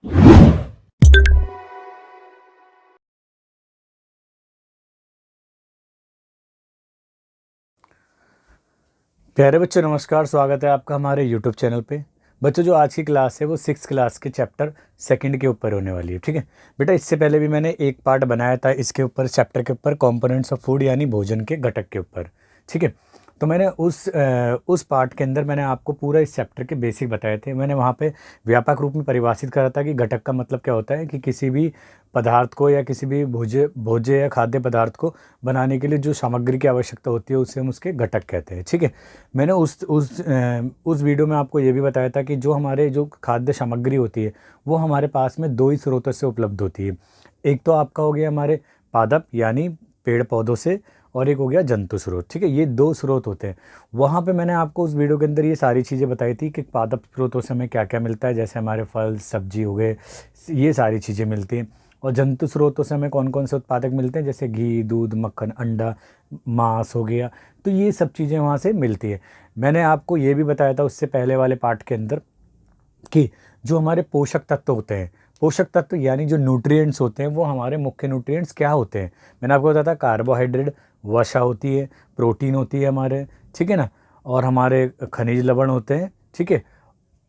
प्यारे बच्चों नमस्कार, स्वागत है आपका हमारे YouTube चैनल पे। बच्चों जो आज की क्लास है वो 6th क्लास के चैप्टर 2 के ऊपर होने वाली है। ठीक है बेटा, इससे पहले भी मैंने एक पार्ट बनाया था इसके ऊपर, चैप्टर के ऊपर, कंपोनेंट्स ऑफ फूड यानी भोजन के घटक के ऊपर। ठीक है, तो मैंने उस पार्ट के अंदर मैंने आपको पूरा इस चैप्टर के बेसिक बताए थे। मैंने वहाँ पे व्यापक रूप में परिभाषित करा था कि घटक का मतलब क्या होता है, कि किसी भी पदार्थ को या किसी भी भोज्य या खाद्य पदार्थ को बनाने के लिए जो सामग्री की आवश्यकता होती है उसे हम उसके घटक कहते हैं। ठीक है, मैंने उस वीडियो में आपको ये भी बताया था कि जो हमारे जो खाद्य सामग्री होती है वो हमारे पास में दो ही स्रोतों से उपलब्ध होती है। एक तो आपका हो गया हमारे पादप यानी पेड़ पौधों से, और एक हो गया जंतु स्रोत। ठीक है, ये दो स्रोत होते हैं। वहाँ पे मैंने आपको उस वीडियो के अंदर ये सारी चीज़ें बताई थी कि पादप स्रोतों से हमें क्या क्या मिलता है, जैसे हमारे फल सब्जी हो गए, ये सारी चीज़ें मिलती हैं। और जंतु स्रोतों से हमें कौन कौन से उत्पादक मिलते हैं, जैसे घी, दूध, मक्खन, अंडा, मांस हो गया, तो ये सब चीज़ें वहाँ से मिलती है। मैंने आपको ये भी बताया था उससे पहले वाले पार्ट के अंदर कि जो हमारे पोषक तत्व होते हैं, पोषक तत्व यानी जो न्यूट्रिएंट्स होते हैं, वो हमारे मुख्य न्यूट्रिएंट्स क्या होते हैं। मैंने आपको बताया था कार्बोहाइड्रेट, वसा होती है, प्रोटीन होती है हमारे, ठीक है ना, और हमारे खनिज लवण होते हैं। ठीक है,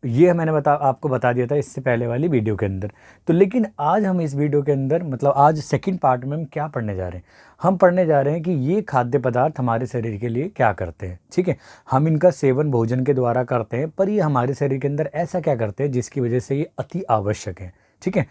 ये मैंने आपको बता दिया था इससे पहले वाली वीडियो के अंदर। तो लेकिन आज हम इस वीडियो के अंदर, मतलब आज सेकंड पार्ट में हम क्या पढ़ने जा रहे हैं, हम पढ़ने जा रहे हैं कि ये खाद्य पदार्थ हमारे शरीर के लिए क्या करते हैं। ठीक है, हम इनका सेवन भोजन के द्वारा करते हैं, पर ये हमारे शरीर के अंदर ऐसा क्या करते हैं जिसकी वजह से ये अति आवश्यक है। ठीक है,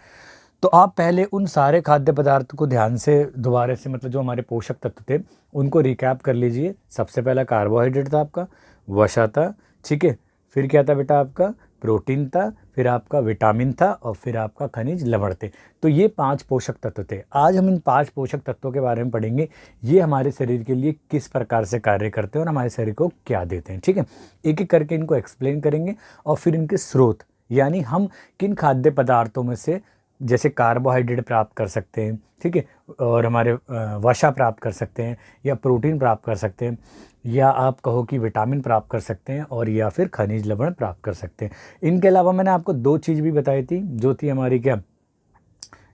तो आप पहले उन सारे खाद्य पदार्थ को ध्यान से दोबारा से, मतलब जो हमारे पोषक तत्व थे उनको रिकैप कर लीजिए। सबसे पहला कार्बोहाइड्रेट था आपका, वसा था, ठीक है, फिर क्या था बेटा आपका, प्रोटीन था, फिर आपका विटामिन था, और फिर आपका खनिज लवण थे। तो ये 5 पोषक तत्व थे। आज हम इन 5 पोषक तत्वों के बारे में पढ़ेंगे, ये हमारे शरीर के लिए किस प्रकार से कार्य करते हैं और हमारे शरीर को क्या देते हैं। ठीक है, एक एक करके इनको एक्सप्लेन करेंगे, और फिर इनके स्रोत यानी हम किन खाद्य पदार्थों में से जैसे कार्बोहाइड्रेट प्राप्त कर सकते हैं, ठीक है, और हमारे वसा प्राप्त कर सकते हैं, या प्रोटीन प्राप्त कर सकते हैं, या आप कहो कि विटामिन प्राप्त कर सकते हैं, और या फिर खनिज लवण प्राप्त कर सकते हैं। इनके अलावा मैंने आपको 2 चीज़ भी बताई थी, जो थी हमारी क्या,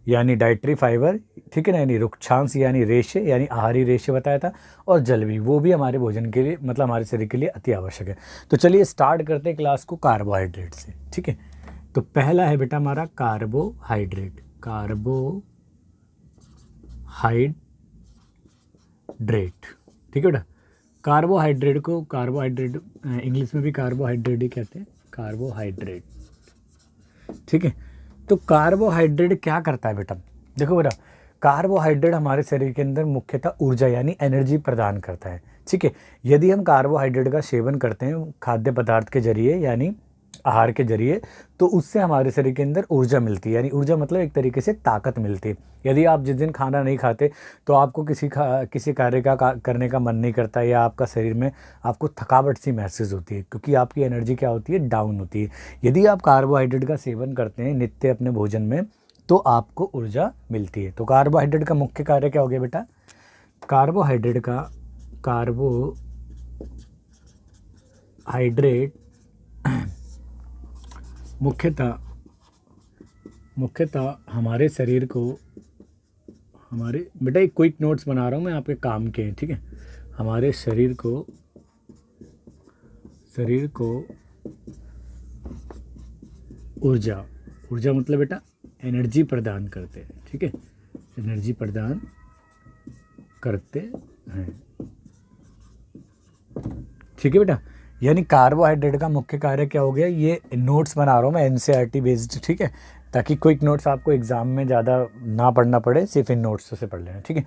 यानी डाइटरी फाइबर, ठीक है ना, यानी रुक्षांश यानी रेशे, यानी आहारी रेशे बताया था, और जल भी, वो भी हमारे भोजन के लिए, मतलब हमारे शरीर के लिए अति आवश्यक है। तो चलिए स्टार्ट करते हैं क्लास को कार्बोहाइड्रेट से। ठीक है, तो पहला है बेटा हमारा कार्बोहाइड्रेट। ठीक है बेटा, कार्बोहाइड्रेट इंग्लिश में भी कार्बोहाइड्रेट ही कहते हैं, कार्बोहाइड्रेट। ठीक है, तो कार्बोहाइड्रेट क्या करता है बेटा, देखो बेटा, कार्बोहाइड्रेट हमारे शरीर के अंदर मुख्यतः ऊर्जा यानी एनर्जी प्रदान करता है। ठीक है, यदि हम कार्बोहाइड्रेट का सेवन करते हैं खाद्य पदार्थ के जरिए यानी आहार के जरिए, तो उससे हमारे शरीर के अंदर ऊर्जा मिलती है, यानी ऊर्जा मतलब एक तरीके से ताकत मिलती है। यदि आप जिस दिन खाना नहीं खाते तो आपको किसी कार्य का करने का मन नहीं करता, या आपका शरीर में आपको थकावट सी महसूस होती है, क्योंकि आपकी एनर्जी क्या होती है, डाउन होती है। यदि आप कार्बोहाइड्रेट का सेवन करते हैं नित्य अपने भोजन में, तो आपको ऊर्जा मिलती है। तो कार्बोहाइड्रेट का मुख्य कार्य क्या हो गया बेटा, कार्बोहाइड्रेट मुख्यतः हमारे शरीर को, हमारे बेटा एक क्विक नोट्स बना रहा हूँ मैं आपके काम के, ठीक है, हमारे शरीर को ऊर्जा मतलब बेटा एनर्जी प्रदान करते हैं। ठीक है, एनर्जी प्रदान करते हैं। ठीक है बेटा, यानी कार्बोहाइड्रेट का मुख्य कार्य क्या हो गया, ये नोट्स बना रहा हूँ मैं एनसीईआरटी बेस्ड, ठीक है, ताकि क्विक नोट्स आपको एग्जाम में ज़्यादा ना पढ़ना पड़े, सिर्फ इन नोट्स से पढ़ लेना। ठीक है,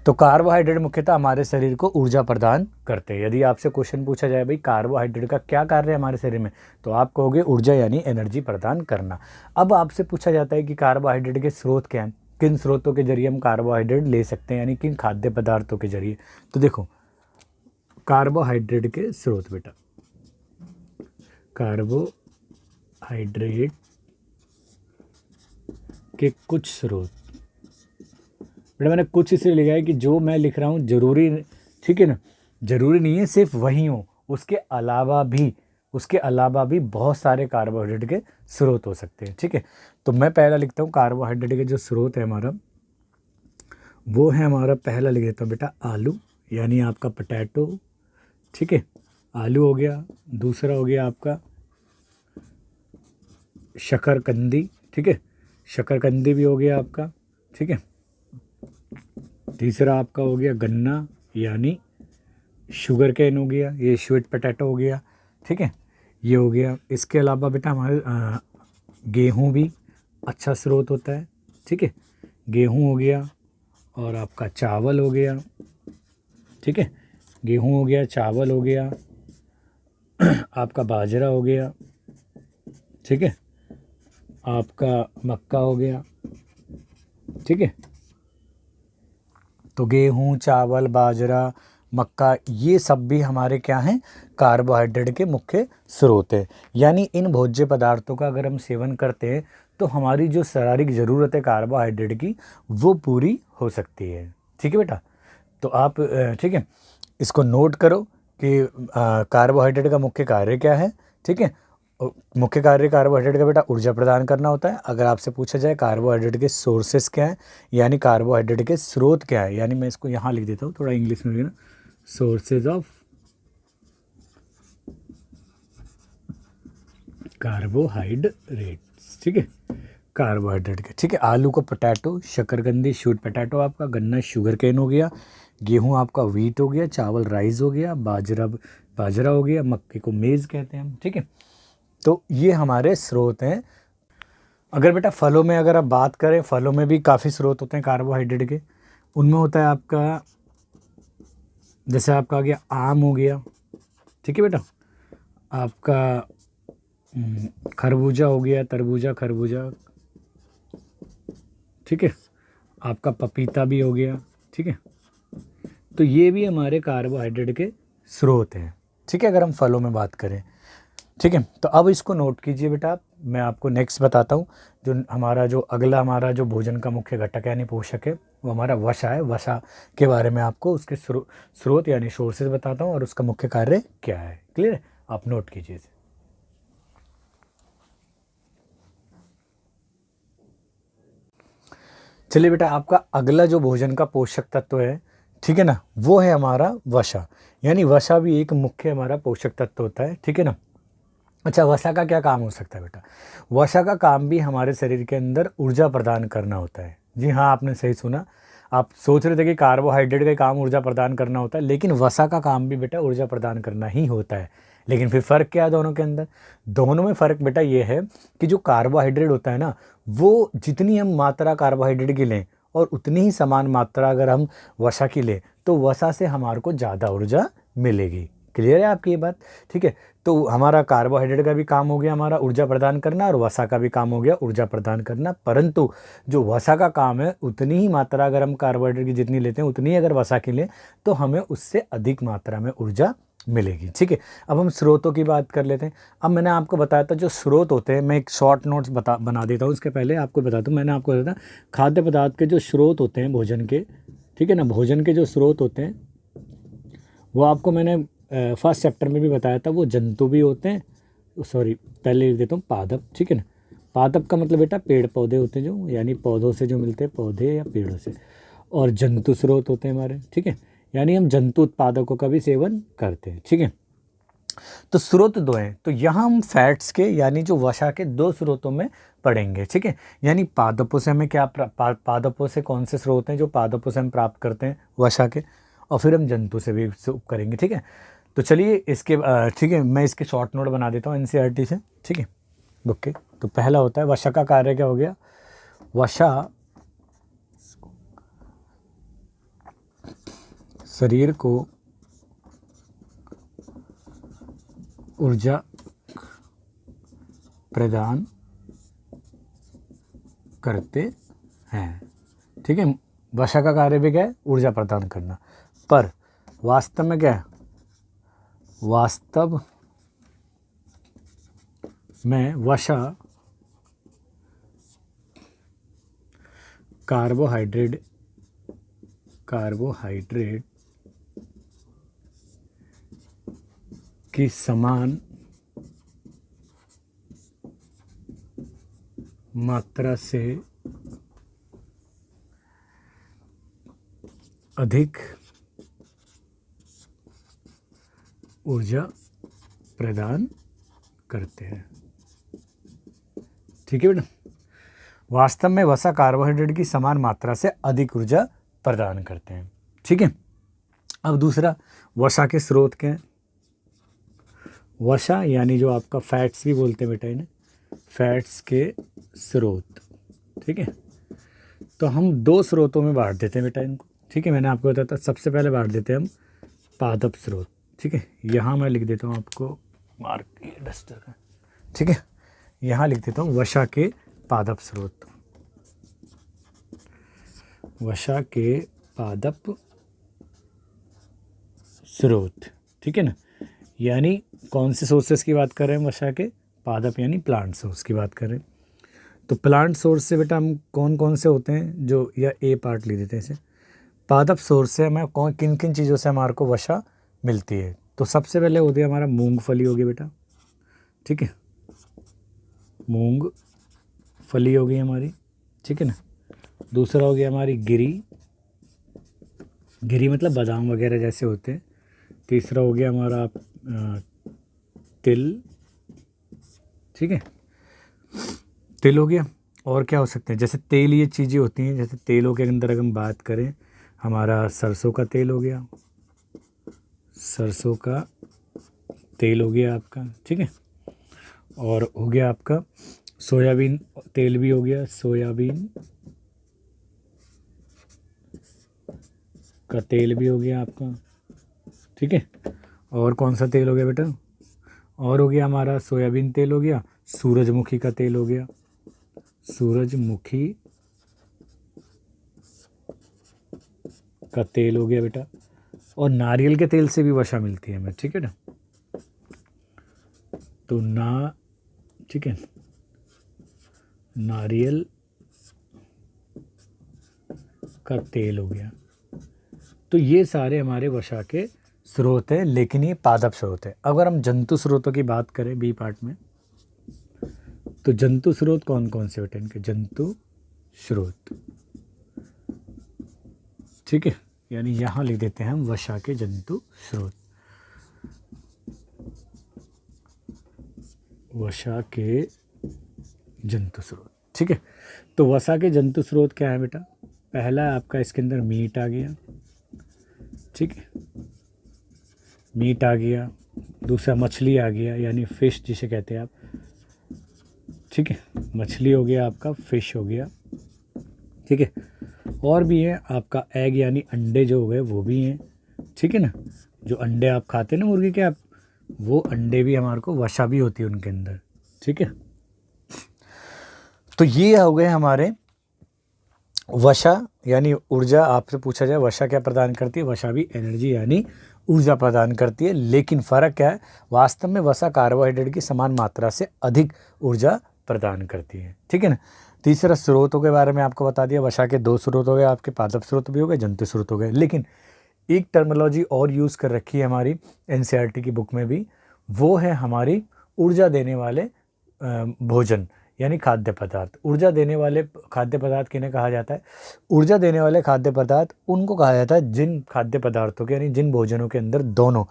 तो कार्बोहाइड्रेट मुख्यतः हमारे शरीर को ऊर्जा प्रदान करते हैं। यदि आपसे क्वेश्चन पूछा जाए भाई कार्बोहाइड्रेट का क्या कार्य है हमारे शरीर में, तो आप कहोगे ऊर्जा यानी एनर्जी प्रदान करना। अब आपसे पूछा जाता है कि कार्बोहाइड्रेट के स्रोत क्या हैं, किन स्रोतों के जरिए हम कार्बोहाइड्रेट ले सकते हैं, यानी किन खाद्य पदार्थों के जरिए। तो देखो कार्बोहाइड्रेट के स्रोत बेटा, कार्बोहाइड्रेट के कुछ स्रोत, बेटा मैंने कुछ इसलिए लिखा है कि जो मैं लिख रहा हूँ जरूरी, ठीक है ना, जरूरी नहीं है सिर्फ वही हो, उसके अलावा भी उसके अलावा भी बहुत सारे कार्बोहाइड्रेट के स्रोत हो सकते हैं। ठीक है, तो मैं पहला लिखता हूँ कार्बोहाइड्रेट के जो स्रोत है हमारा, वो है हमारा, पहला लिख देता हूँ बेटा आलू, यानी आपका पोटैटो। ठीक है, आलू हो गया। दूसरा हो गया आपका शकरकंदी। ठीक है, शकरकंदी भी हो गया आपका। ठीक है, तीसरा आपका हो गया गन्ना, यानी शुगर केन हो गया, ये स्वीट पोटैटो हो गया। ठीक है, ये हो गया। इसके अलावा बेटा हमारे गेहूँ भी अच्छा स्रोत होता है। ठीक है, गेहूँ हो गया और आपका चावल हो गया। ठीक है, गेहूँ हो गया, चावल हो गया, आपका बाजरा हो गया। ठीक है, आपका मक्का हो गया। ठीक है, तो गेहूँ, चावल, बाजरा, मक्का, ये सब भी हमारे क्या हैं, कार्बोहाइड्रेट के मुख्य स्रोत हैं। यानी इन भोज्य पदार्थों का अगर हम सेवन करते हैं तो हमारी जो शारीरिक ज़रूरत है कार्बोहाइड्रेट की, वो पूरी हो सकती है। ठीक है बेटा, तो आप ठीक है, इसको नोट करो कि कार्बोहाइड्रेट का मुख्य कार्य क्या है। ठीक है, मुख्य कार्य कार्बोहाइड्रेट का बेटा ऊर्जा प्रदान करना होता है। अगर आपसे पूछा जाए कार्बोहाइड्रेट के सोर्सेस क्या हैं, यानी कार्बोहाइड्रेट के स्रोत क्या है, यानी मैं इसको यहाँ लिख देता हूँ थोड़ा इंग्लिश में ना, सोर्सेज ऑफ कार्बोहाइड्रेट्स। ठीक है, कार्बोहाइड्रेट के। ठीक है, आलू को पोटैटो, शकरकंदी स्वीट पोटैटो आपका, गन्ना शुगर केन हो गया, गेहूं आपका व्हीट हो गया, चावल राइस हो गया, बाजरा बाजरा हो गया, मक्के को मेज़ कहते हैं हम। ठीक है, तो ये हमारे स्रोत हैं। अगर बेटा फलों में अगर आप बात करें, फलों में भी काफ़ी स्रोत होते हैं कार्बोहाइड्रेट के। उनमें होता है आपका, जैसे आपका आ गया आम हो गया। ठीक है बेटा, आपका खरबूजा हो गया, तरबूजा, खरबूजा। ठीक है, आपका पपीता भी हो गया। ठीक है, तो ये भी हमारे कार्बोहाइड्रेट के स्रोत हैं। ठीक है, अगर हम फलों में बात करें। ठीक है, तो अब इसको नोट कीजिए बेटा आप। मैं आपको नेक्स्ट बताता हूँ, जो हमारा जो अगला हमारा जो भोजन का मुख्य घटक है यानी पोषक है, वो हमारा वसा है। वसा के बारे में आपको उसके स्रोत यानी सोर्सेज बताता हूँ और उसका मुख्य कार्य क्या है। क्लियर है, आप नोट कीजिए इसे। चलिए बेटा, आपका अगला जो भोजन का पोषक तत्व है, ठीक है ना, वो है हमारा वसा। यानी वसा भी एक मुख्य हमारा पोषक तत्व होता है। ठीक है ना। अच्छा, वसा का क्या काम हो सकता है बेटा? वसा का काम भी हमारे शरीर के अंदर ऊर्जा प्रदान करना होता है। जी हाँ, आपने सही सुना। आप सोच रहे थे कि कार्बोहाइड्रेट का काम ऊर्जा प्रदान करना होता है, लेकिन वसा का काम भी बेटा ऊर्जा प्रदान करना ही होता है। लेकिन फिर फ़र्क क्या है दोनों के अंदर? दोनों में फ़र्क बेटा ये है कि जो कार्बोहाइड्रेट होता है ना, वो जितनी हम मात्रा कार्बोहाइड्रेट की लें और उतनी ही समान मात्रा अगर हम वसा की लें, तो वसा से हमारे को ज़्यादा ऊर्जा मिलेगी। क्लियर है आपकी ये बात? ठीक है, तो हमारा कार्बोहाइड्रेट का भी काम हो गया हमारा ऊर्जा प्रदान करना, और वसा का भी काम हो गया ऊर्जा प्रदान करना। परंतु जो वसा का काम है, उतनी ही मात्रा अगर हम कार्बोहाइड्रेट की जितनी लेते हैं, उतनी ही अगर वसा की लें, तो हमें उससे अधिक मात्रा में ऊर्जा मिलेगी। ठीक है, अब हम स्रोतों की बात कर लेते हैं। अब मैंने आपको बताया था जो स्रोत होते हैं, मैं एक शॉर्ट नोट्स बना देता हूँ। उसके पहले आपको बता दूँ, मैंने आपको बताया था खाद्य पदार्थ के जो स्रोत होते हैं भोजन के, ठीक है ना, भोजन के जो स्रोत होते हैं, वो आपको मैंने फर्स्ट चैप्टर में भी बताया था। वो जंतु भी होते हैं, सॉरी पहले लिख देता हूँ पादप। ठीक है ना, पादप का मतलब बेटा पेड़ पौधे होते हैं जो, यानी पौधों से जो मिलते हैं, पौधे या पेड़ों से। और जंतु स्रोत होते हैं हमारे। ठीक है, यानी हम जंतु उत्पादकों का भी सेवन करते हैं। ठीक है, तो स्रोत दो हैं, तो यहाँ हम फैट्स के यानी जो वसा के दो स्रोतों में पढ़ेंगे। ठीक है, यानी पादपों से हमें क्या पादपों से कौन से स्रोत हैं जो पादपों से हम प्राप्त करते हैं वसा के, और फिर हम जंतु से भी करेंगे। ठीक है, तो चलिए इसके ठीक है, मैं इसके शॉर्ट नोट बना देता हूँ एनसीईआरटी से। ठीक है, बुक के। तो पहला होता है वसा का कार्य क्या हो गया? वसा शरीर को ऊर्जा प्रदान करते हैं। ठीक है, वसा का कार्य भी क्या है? ऊर्जा प्रदान करना। पर वास्तव में क्या है? वास्तव में वसा कार्बोहाइड्रेट की समान मात्रा से अधिक ऊर्जा प्रदान करते हैं। ठीक है बेटा। वास्तव में वसा कार्बोहाइड्रेट की समान मात्रा से अधिक ऊर्जा प्रदान करते हैं। ठीक है। अब दूसरा, वसा के स्रोत क्या हैं? वसा यानी जो आपका फैट्स भी बोलते हैं बेटा इन्हें, फैट्स के स्रोत। ठीक है। तो हम दो स्रोतों में बांट देते हैं बेटा इनको। ठीक है, मैंने आपको बताया था। सबसे पहले बांट देते हैं हम पादप स्रोत। ठीक है, यहाँ मैं लिख देता हूँ आपको मार्क ये डस्टर का। ठीक है, यहाँ लिख देता हूँ वसा के पादप स्रोत। वसा के पादप स्रोत। ठीक है ना। यानी कौन से सोर्सेस की बात कर रहे हैं? वसा के पादप यानी प्लांट सोर्स की बात कर रहे हैं। तो प्लांट सोर्स से बेटा हम कौन कौन से होते हैं जो, या ए पार्ट ले देते हैं इसे। पादप सोर्स से हमें कौन किन किन चीज़ों से हमारे को वसा मिलती है? तो सबसे पहले होती है हमारा मूंगफली होगी बेटा। ठीक है, मूंगफली होगी हमारी। ठीक है ना। दूसरा हो गया हमारी गिरी। गिरी मतलब बादाम वगैरह जैसे होते हैं। तीसरा हो गया हमारा तिल। ठीक है, तिल हो गया। और क्या हो सकते हैं? जैसे तेल, ये चीज़ें होती हैं। जैसे तेलों के अंदर अगर हम बात करें, हमारा सरसों का तेल हो गया। सरसों का तेल हो गया आपका। ठीक है। और हो गया आपका सोयाबीन तेल भी हो गया। सोयाबीन का तेल भी हो गया आपका। ठीक है। और कौन सा तेल हो गया बेटा? और हो गया हमारा सोयाबीन तेल हो गया। सूरजमुखी का तेल हो गया। सूरजमुखी का तेल हो गया बेटा। और नारियल के तेल से भी वसा मिलती है हमें। ठीक है ना। तो ठीक है, नारियल का तेल हो गया। तो ये सारे हमारे वसा के स्रोत हैं, लेकिन ये पादप स्रोत है। अगर हम जंतु स्रोतों की बात करें बी पार्ट में, तो जंतु स्रोत कौन कौन से बेटे इनके? जंतु स्रोत। ठीक है, यानी यहाँ लिख देते हैं हम वसा के जंतु स्रोत। वसा के जंतु स्रोत। ठीक है। तो वसा के जंतु स्रोत क्या है बेटा? पहला आपका इसके अंदर मीट आ गया। ठीक है, मीट आ गया। दूसरा मछली आ गया, यानी फ़िश जिसे कहते हैं आप। ठीक है, मछली हो गया आपका, फ़िश हो गया। ठीक है। और भी है आपका एग, यानी अंडे जो हो गए वो भी हैं। ठीक है ना। जो अंडे आप खाते हैं ना मुर्गी के आप, वो अंडे भी हमारे को वसा भी होती है उनके अंदर। ठीक है। तो ये हो गए हमारे वसा यानी ऊर्जा। आपसे पूछा जाए वसा क्या प्रदान करती है? वसा भी एनर्जी यानी ऊर्जा प्रदान करती है। लेकिन फ़र्क क्या है? वास्तव में वसा कार्बोहाइड्रेट की समान मात्रा से अधिक ऊर्जा प्रदान करती है। ठीक है ना। तीसरा, स्रोतों के बारे में आपको बता दिया। वसा के दो स्रोत हो गए आपके, पादप स्रोत भी हो गए, जंतु स्रोत हो गए। लेकिन एक टर्मिनोलॉजी और यूज़ कर रखी है हमारी एनसीईआरटी की बुक में भी, वो है हमारी ऊर्जा देने वाले भोजन यानी खाद्य पदार्थ। ऊर्जा देने वाले खाद्य पदार्थ किन्हें कहा जाता है? यूर्जा देने वाले खाद्य पदार्थ उनको कहा जाता है जिन खाद्य पदार्थों के यानी जिन भोजनों के अंदर दोनों,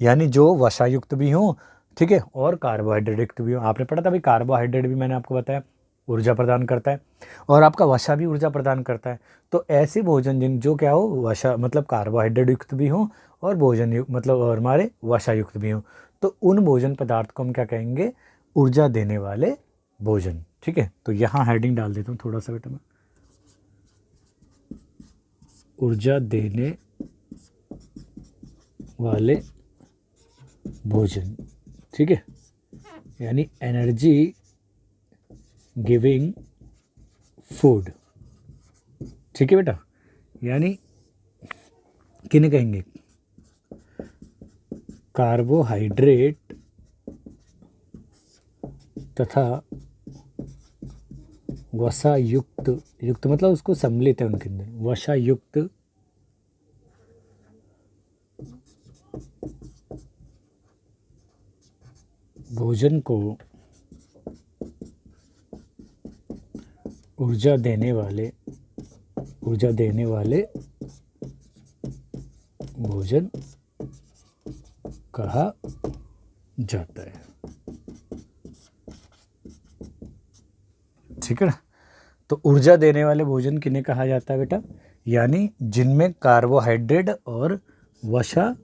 यानी जो वसायुक्त भी हों, ठीक है, और कार्बोहाइड्रेट युक्त भी हो। आपने पढ़ा था भाई, कार्बोहाइड्रेट भी मैंने आपको बताया ऊर्जा प्रदान करता है, और आपका वसा भी ऊर्जा प्रदान करता है। तो ऐसे भोजन जिन जो क्या हो, वसा मतलब कार्बोहाइड्रेट युक्त भी हों और भोजन युक्त मतलब और हमारे वसा युक्त भी हों, तो उन भोजन पदार्थ को हम क्या कहेंगे? ऊर्जा देने वाले भोजन। ठीक है। तो यहाँ हेडिंग डाल देता हूँ थोड़ा सा बेटा मैं, ऊर्जा देने वाले भोजन। ठीक है, यानी एनर्जी गिविंग फूड। ठीक है बेटा, यानी किन्हें कहेंगे? कार्बोहाइड्रेट तथा वसा युक्त, युक्त मतलब उसको सम्मिलित है उनके अंदर, वसा युक्त भोजन को ऊर्जा देने वाले भोजन कहा जाता है। ठीक है ना। तो ऊर्जा देने वाले भोजन किन्हें कहा जाता है बेटा, यानी जिनमें कार्बोहाइड्रेट और वसा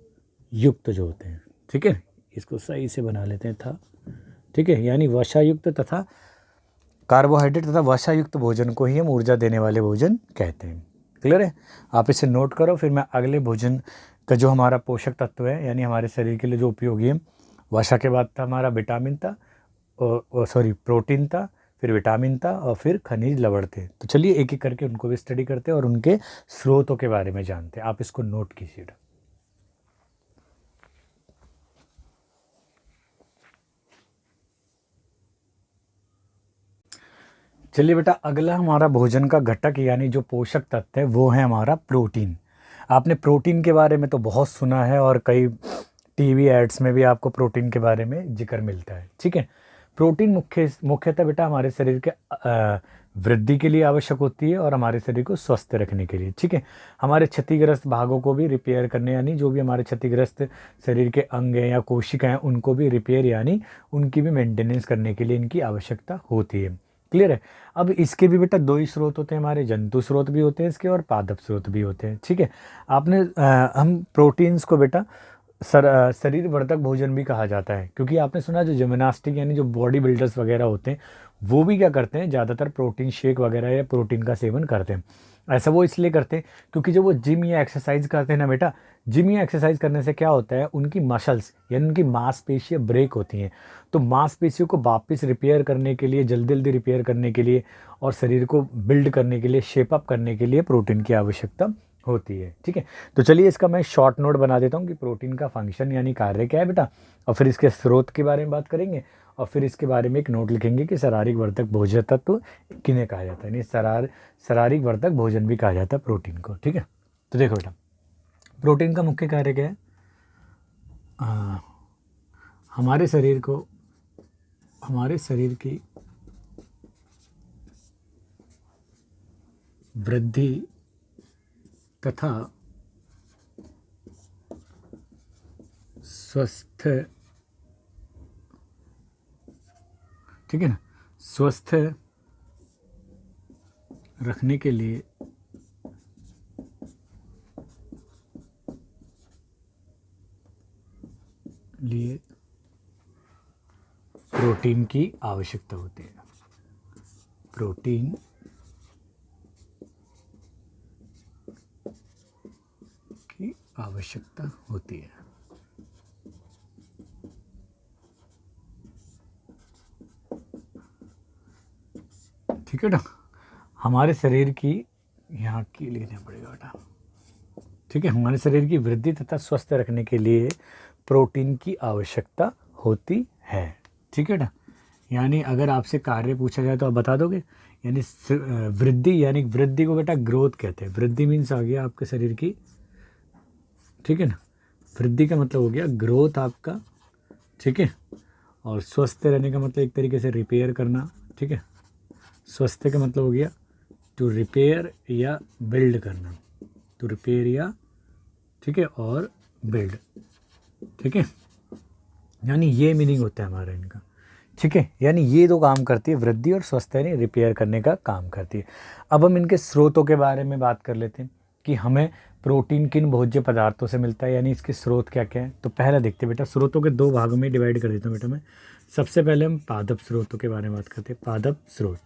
युक्त जो होते हैं। ठीक है, इसको सही से बना लेते हैं था। ठीक है, यानी वसा युक्त तथा कार्बोहाइड्रेट तथा वसा युक्त भोजन को ही हम ऊर्जा देने वाले भोजन कहते हैं। क्लियर है। आप इसे नोट करो, फिर मैं अगले भोजन का जो हमारा पोषक तत्व है यानी हमारे शरीर के लिए जो उपयोगी है, वसा के बाद था हमारा विटामिन था प्रोटीन था, फिर विटामिन था और फिर खनिज लवण थे। तो चलिए एक एक करके उनको भी स्टडी करते हैं और उनके स्रोतों के बारे में जानते हैं। आप इसको नोट कीजिए। चलिए बेटा, अगला हमारा भोजन का घटक यानी जो पोषक तत्व है वो है हमारा प्रोटीन। आपने प्रोटीन के बारे में तो बहुत सुना है और कई टीवी एड्स में भी आपको प्रोटीन के बारे में जिक्र मिलता है। ठीक है, प्रोटीन मुख्यतः बेटा हमारे शरीर के वृद्धि के लिए आवश्यक होती है और हमारे शरीर को स्वस्थ रखने के लिए। ठीक है, हमारे क्षतिग्रस्त भागों को भी रिपेयर करने यानी जो भी हमारे क्षतिग्रस्त शरीर के अंग हैं या कोशिकाएं हैं उनको भी रिपेयर यानी उनकी भी मेंटेनेंस करने के लिए इनकी आवश्यकता होती है। क्लियर है। अब इसके भी बेटा दो ही स्रोत होते हैं हमारे, जंतु स्रोत भी होते हैं इसके और पादप स्रोत भी होते हैं। ठीक है, आपने हम प्रोटीन्स को बेटा शरीर वर्धक भोजन भी कहा जाता है, क्योंकि आपने सुना जो जिम्नास्टिक यानी जो बॉडी बिल्डर्स वगैरह होते हैं वो भी क्या करते हैं, ज़्यादातर प्रोटीन शेक वगैरह या प्रोटीन का सेवन करते हैं। ऐसा वो इसलिए करते हैं क्योंकि जब वो जिम या एक्सरसाइज करते हैं ना बेटा, जिम या एक्सरसाइज करने से क्या होता है, उनकी मसल्स यानी उनकी मांसपेशियाँ ब्रेक होती हैं। तो मांसपेशियों को वापस रिपेयर करने के लिए, जल्दी जल्दी रिपेयर करने के लिए और शरीर को बिल्ड करने के लिए, शेप अप करने के लिए प्रोटीन की आवश्यकता होती है। ठीक है, तो चलिए इसका मैं शॉर्ट नोट बना देता हूँ कि प्रोटीन का फंक्शन यानी कार्य क्या है बेटा, और फिर इसके स्रोत के बारे में बात करेंगे और फिर इसके बारे में एक नोट लिखेंगे कि शारीरिक वर्धक भोजन तत्व किन्हें कहा जाता है, यानी शारीरिक वर्धक भोजन भी कहा जाता है प्रोटीन को। ठीक है, तो देखो बेटा प्रोटीन का मुख्य कार्य क्या है, हमारे शरीर की वृद्धि तथा स्वस्थ, ठीक है ना, स्वस्थ रखने के लिए प्रोटीन की आवश्यकता होती है। प्रोटीन की आवश्यकता होती है। ठीक है ना, हमारे शरीर की यहाँ की लिखना पड़ेगा बेटा। ठीक है, हमारे शरीर की वृद्धि तथा स्वस्थ रखने के लिए प्रोटीन की आवश्यकता होती है। ठीक है ना, यानी अगर आपसे कार्य पूछा जाए तो आप बता दोगे। यानी वृद्धि को बेटा ग्रोथ कहते हैं। वृद्धि मीन्स आ गया आपके शरीर की, ठीक है ना, वृद्धि का मतलब हो गया ग्रोथ आपका। ठीक है, और स्वस्थ रहने का मतलब एक तरीके से रिपेयर करना। ठीक है, स्वस्थ का मतलब हो गया टू रिपेयर या बिल्ड करना, टू रिपेयर या, ठीक है, और बिल्ड। ठीक है, यानी ये मीनिंग होता है हमारा इनका। ठीक है, यानी ये दो काम करती है, वृद्धि और स्वस्थ यानी रिपेयर करने का काम करती है। अब हम इनके स्रोतों के बारे में बात कर लेते हैं कि हमें प्रोटीन किन भोज्य पदार्थों से मिलता है, यानी इसके स्रोत क्या क्या है। तो पहला देखते हैं बेटा, स्रोतों के दो भागों में डिवाइड कर देता हूँ बेटा मैं। सबसे पहले हम पादप स्रोतों के बारे में बात करते हैं। पादप स्रोत,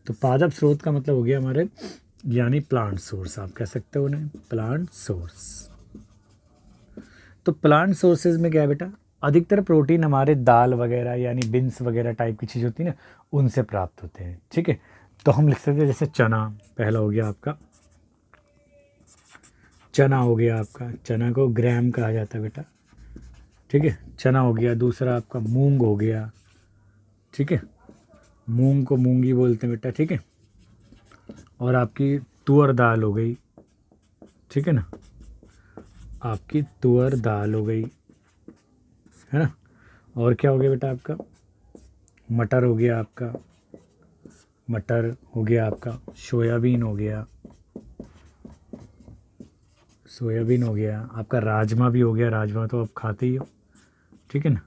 तो पादप स्रोत का मतलब हो गया हमारे यानी प्लांट सोर्स, आप कह सकते हो उन्हें प्लांट सोर्स। तो प्लांट सोर्सेज में क्या है बेटा, अधिकतर प्रोटीन हमारे दाल वगैरह यानी बीन्स वगैरह टाइप की चीज़ होती है ना, उनसे प्राप्त होते हैं। ठीक है, तो हम लिख सकते हैं जैसे चना, पहला हो गया आपका चना, हो गया आपका, चना को ग्राम कहा जाता है बेटा। ठीक है, चना हो गया। दूसरा आपका मूंग हो गया। ठीक है, मूंग को मूंगी बोलते हैं बेटा। ठीक है, और आपकी तुअर दाल हो गई। ठीक है ना, आपकी तुअर दाल हो गई, है ना। और क्या हो गया बेटा आपका, मटर हो गया आपका, मटर हो गया आपका, सोयाबीन हो गया, सोयाबीन हो गया आपका, राजमा भी हो गया, राजमा तो आप खाते ही हो, ठीक है ना,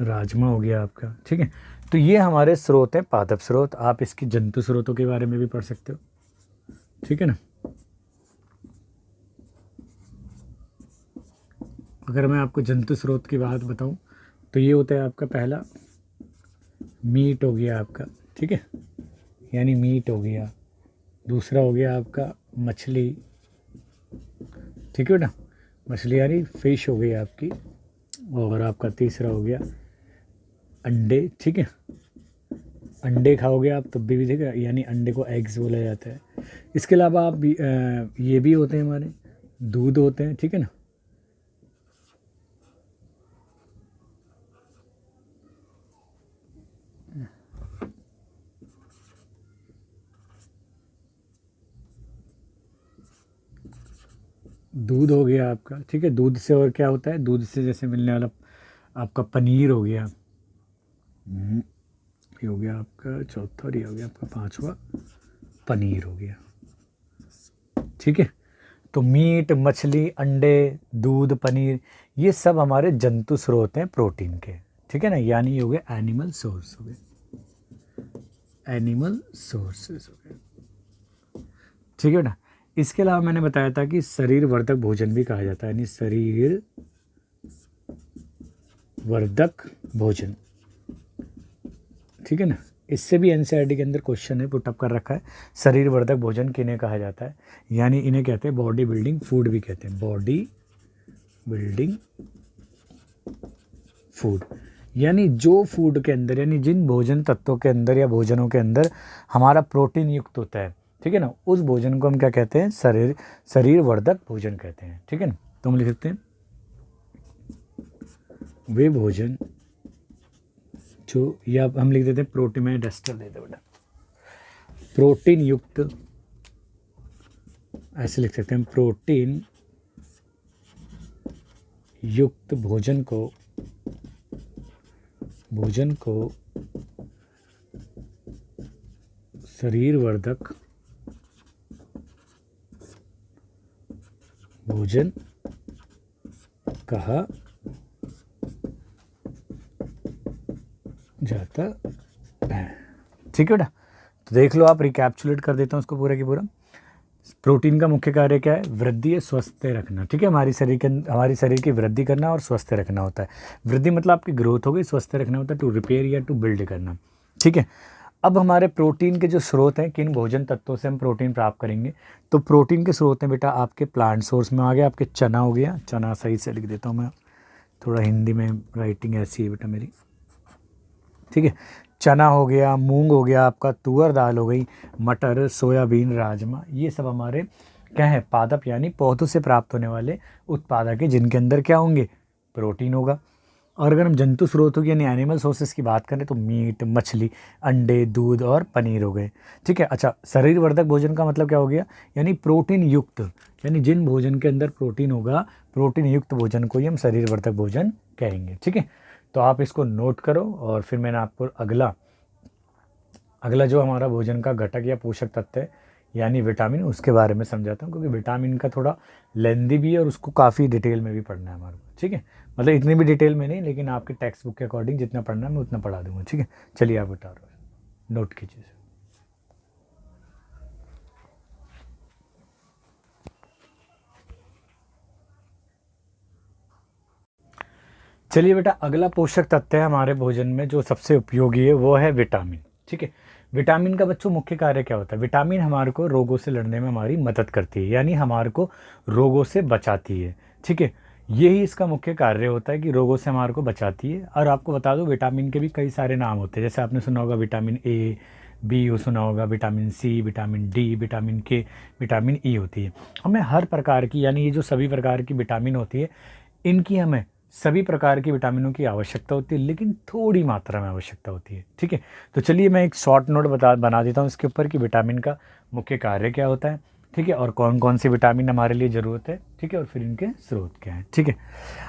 राजमा हो गया आपका, ठीक है। तो ये हमारे स्रोत हैं, पादप स्रोत। आप इसकी जंतु स्रोतों के बारे में भी पढ़ सकते हो, ठीक है ना। अगर मैं आपको जंतु स्रोत की बात बताऊं तो ये होता है आपका पहला मीट हो गया आपका, ठीक है, यानी मीट हो गया। दूसरा हो गया आपका मछली, ठीक है ना, मछली यानी फिश हो गई आपकी। और आपका तीसरा हो गया अंडे, ठीक है, अंडे खाओगे आप तब भी ठीक है, यानी अंडे को एग्स बोला जाता है। इसके अलावा आप ये भी होते हैं हमारे, दूध होते हैं, ठीक है ना। दूध हो गया आपका, ठीक है। दूध से और क्या होता है, दूध से जैसे मिलने वाला आपका पनीर हो गया, ये हो गया आपका चौथा, और ये हो गया आपका पांचवा, पनीर हो गया, ठीक है। तो मीट, मछली, अंडे, दूध, पनीर, ये सब हमारे जंतु स्रोत हैं प्रोटीन के, ठीक है ना, यानी ये हो गए एनिमल सोर्स हो गए, एनिमल सोर्सेज हो गए, ठीक है ना। इसके अलावा मैंने बताया था कि शरीर वर्धक भोजन भी कहा जाता है, यानी शरीर वर्धक भोजन, ठीक है ना। इससे भी एनसीईआरटी के अंदर क्वेश्चन है, पुटअप कर रखा है, शरीर वर्धक भोजन किन्हें कहा जाता है, यानी इन्हें कहते हैं बॉडी बिल्डिंग फूड भी कहते हैं, बॉडी बिल्डिंग फूड, यानी जो फूड के अंदर, यानी जिन भोजन तत्वों के अंदर या भोजनों के अंदर हमारा प्रोटीन युक्त होता है, ठीक है ना, उस भोजन को हम क्या कहते हैं, शरीर वर्धक भोजन कहते हैं, ठीक है ना। तो हम लिख सकते हैं वे भोजन जो, या हम लिख देते हैं प्रोटीन, में डस्टर देते बेटा, प्रोटीन युक्त, ऐसे लिख सकते हैं, प्रोटीन युक्त भोजन को शरीर वर्धक भोजन कहा जाता है, ठीक है बेटा। तो देख लो, आप रिकैप्चुलेट कर देता हूँ उसको पूरा की पूरा। प्रोटीन का मुख्य कार्य क्या है, वृद्धि है, स्वस्थ रखना, ठीक है, हमारी शरीर की वृद्धि करना और स्वस्थ रखना होता है। वृद्धि मतलब आपकी ग्रोथ हो गई, स्वस्थ रखना होता है टू रिपेयर या टू बिल्ड करना, ठीक है। अब हमारे प्रोटीन के जो स्रोत हैं, किन भोजन तत्वों से हम प्रोटीन प्राप्त करेंगे, तो प्रोटीन के स्रोत हैं बेटा आपके प्लांट सोर्स में आ गया, आपके चना हो गया, चना सही से लिख देता हूँ मैं, थोड़ा हिंदी में राइटिंग ऐसी है बेटा मेरी, ठीक है। चना हो गया, मूंग हो गया आपका, तुअर दाल हो गई, मटर, सोयाबीन, राजमा, ये सब हमारे क्या है, पादप यानी पौधों से प्राप्त होने वाले उत्पादक है, जिनके अंदर क्या होंगे, प्रोटीन होगा। और अगर हम जंतु स्रोतों की यानी एनिमल सोर्सेज की बात करें तो मीट, मछली, अंडे, दूध और पनीर हो गए, ठीक है। अच्छा, शरीर वर्धक भोजन का मतलब क्या हो गया, यानी प्रोटीन युक्त, यानी जिन भोजन के अंदर प्रोटीन होगा, प्रोटीन युक्त भोजन को ही हम शरीर वर्धक भोजन कहेंगे, ठीक है। तो आप इसको नोट करो, और फिर मैंने आपको अगला जो हमारा भोजन का घटक या पोषक तत्व है यानी विटामिन, उसके बारे में समझाता हूँ, क्योंकि विटामिन का थोड़ा लेंदी भी है और उसको काफ़ी डिटेल में भी पढ़ना है हमारे को, ठीक है। मतलब इतनी भी डिटेल में नहीं, लेकिन आपके टेक्स्ट बुक के अकॉर्डिंग जितना पढ़ना है मैं उतना पढ़ा दूंगा, ठीक है। चलिए आप बता रहे हो, नोट कीजिए। चलिए बेटा, अगला पोषक तत्व है हमारे भोजन में जो सबसे उपयोगी है, वो है विटामिन, ठीक है। विटामिन का बच्चों मुख्य कार्य क्या होता है, विटामिन हमारे को रोगों से लड़ने में हमारी मदद करती है, यानी हमारे को रोगों से बचाती है, ठीक है। यही इसका मुख्य कार्य होता है कि रोगों से हमारे को बचाती है। और आपको बता दूं, विटामिन के भी कई सारे नाम होते हैं, जैसे आपने सुना होगा विटामिन ए, बी सुना होगा, vitamin c, vitamin d, vitamin k, vitamin e होती है। हमें हर प्रकार की, यानी ये जो सभी प्रकार की विटामिन होती है, इनकी हमें सभी प्रकार की विटामिनों की आवश्यकता होती है, लेकिन थोड़ी मात्रा में आवश्यकता होती है, ठीक है। तो चलिए मैं एक शॉर्ट नोट बना देता हूँ इसके ऊपर कि विटामिन का मुख्य कार्य क्या होता है, ठीक है, और कौन कौन सी विटामिन हमारे लिए ज़रूरत है, ठीक है, और फिर इनके स्रोत क्या हैं, ठीक है।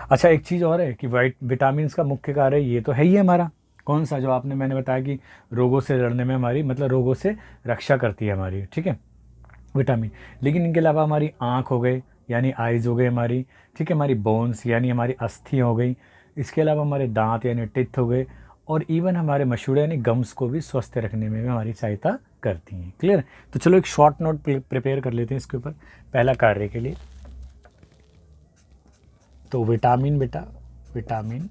अच्छा, एक चीज़ और है कि विटामिन का मुख्य कार्य ये तो है ही हमारा कौन सा, जो आपने मैंने बताया कि रोगों से लड़ने में हमारी, मतलब रोगों से रक्षा करती है हमारी, ठीक है, विटामिन। लेकिन इनके अलावा हमारी आँख हो गई, यानी आइज़ हो गई हमारी, ठीक है, हमारी बोन्स यानी हमारी अस्थियाँ हो गई, इसके अलावा हमारे दांत यानी टिथ हो गए, और इवन हमारे मसूड़े यानी गम्स को भी स्वस्थ रखने में भी हमारी सहायता करती हैं। क्लियर। तो चलो एक शॉर्ट नोट प्रिपेयर कर लेते हैं इसके ऊपर पहला कार्य के लिए। तो विटामिन, बेटा विटामिन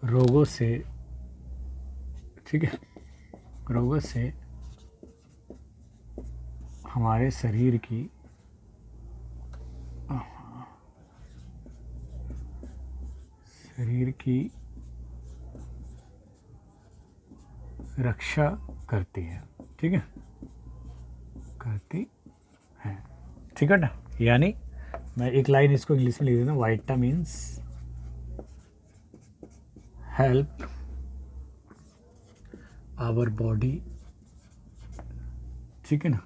रोगों से, ठीक है, रोगों से हमारे शरीर की रक्षा करती है, ठीक है, करती है, ठीक है ना। यानी मैं एक लाइन इसको इंग्लिश में लिख देता हूँ, वाइटामिन्स हेल्प आवर बॉडी, ठीक है ना,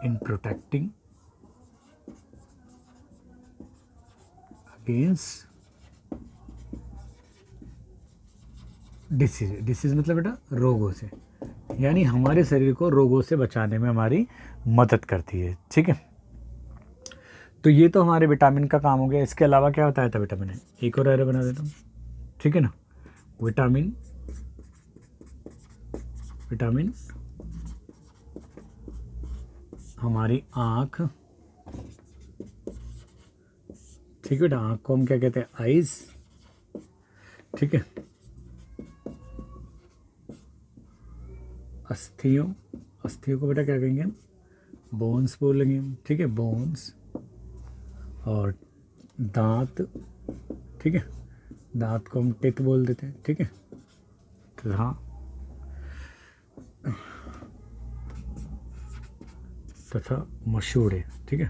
इन प्रोटेक्टिंग अगेंस्ट डिसीज। डिसीज मतलब बेटा रोगों से, यानी हमारे शरीर को रोगों से बचाने में हमारी मदद करती है, ठीक है। तो ये तो हमारे विटामिन का काम हो गया। इसके अलावा क्या होता है था बेटा, मैंने एक और एरो बना देता हूँ, ठीक है ना। विटामिन हमारी आँख, ठीक है बेटा, आँख को हम क्या कहते हैं, आइज, ठीक है। अस्थियों को बेटा क्या कहेंगे हम, बोन्स बोलेंगे हम, ठीक है, बोन्स। और दांत, ठीक है, दांत को हम टिथ बोल देते हैं, ठीक है। तथा मसूड़े, ठीक है,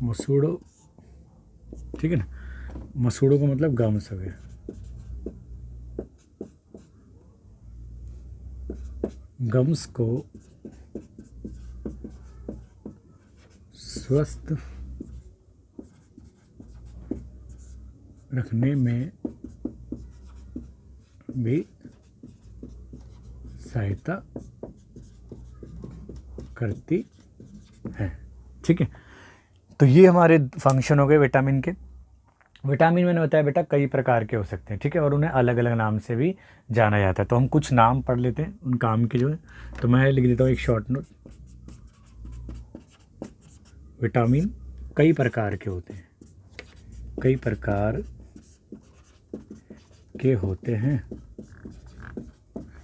मसूड़ों, ठीक है ना। मसूड़ों का मतलब गम्स हो गया, गम्स को स्वस्थ रखने में भी सहायता करती है, ठीक है। तो ये हमारे फंक्शन हो गए विटामिन के। विटामिन मैंने बताया बेटा कई प्रकार के हो सकते हैं, ठीक है, और उन्हें अलग अलग नाम से भी जाना जाता है। तो हम कुछ नाम पढ़ लेते हैं उन काम के जो है। तो मैं लिख देता हूँ एक शॉर्ट नोट, विटामिन कई प्रकार के होते हैं, कई प्रकार के होते हैं,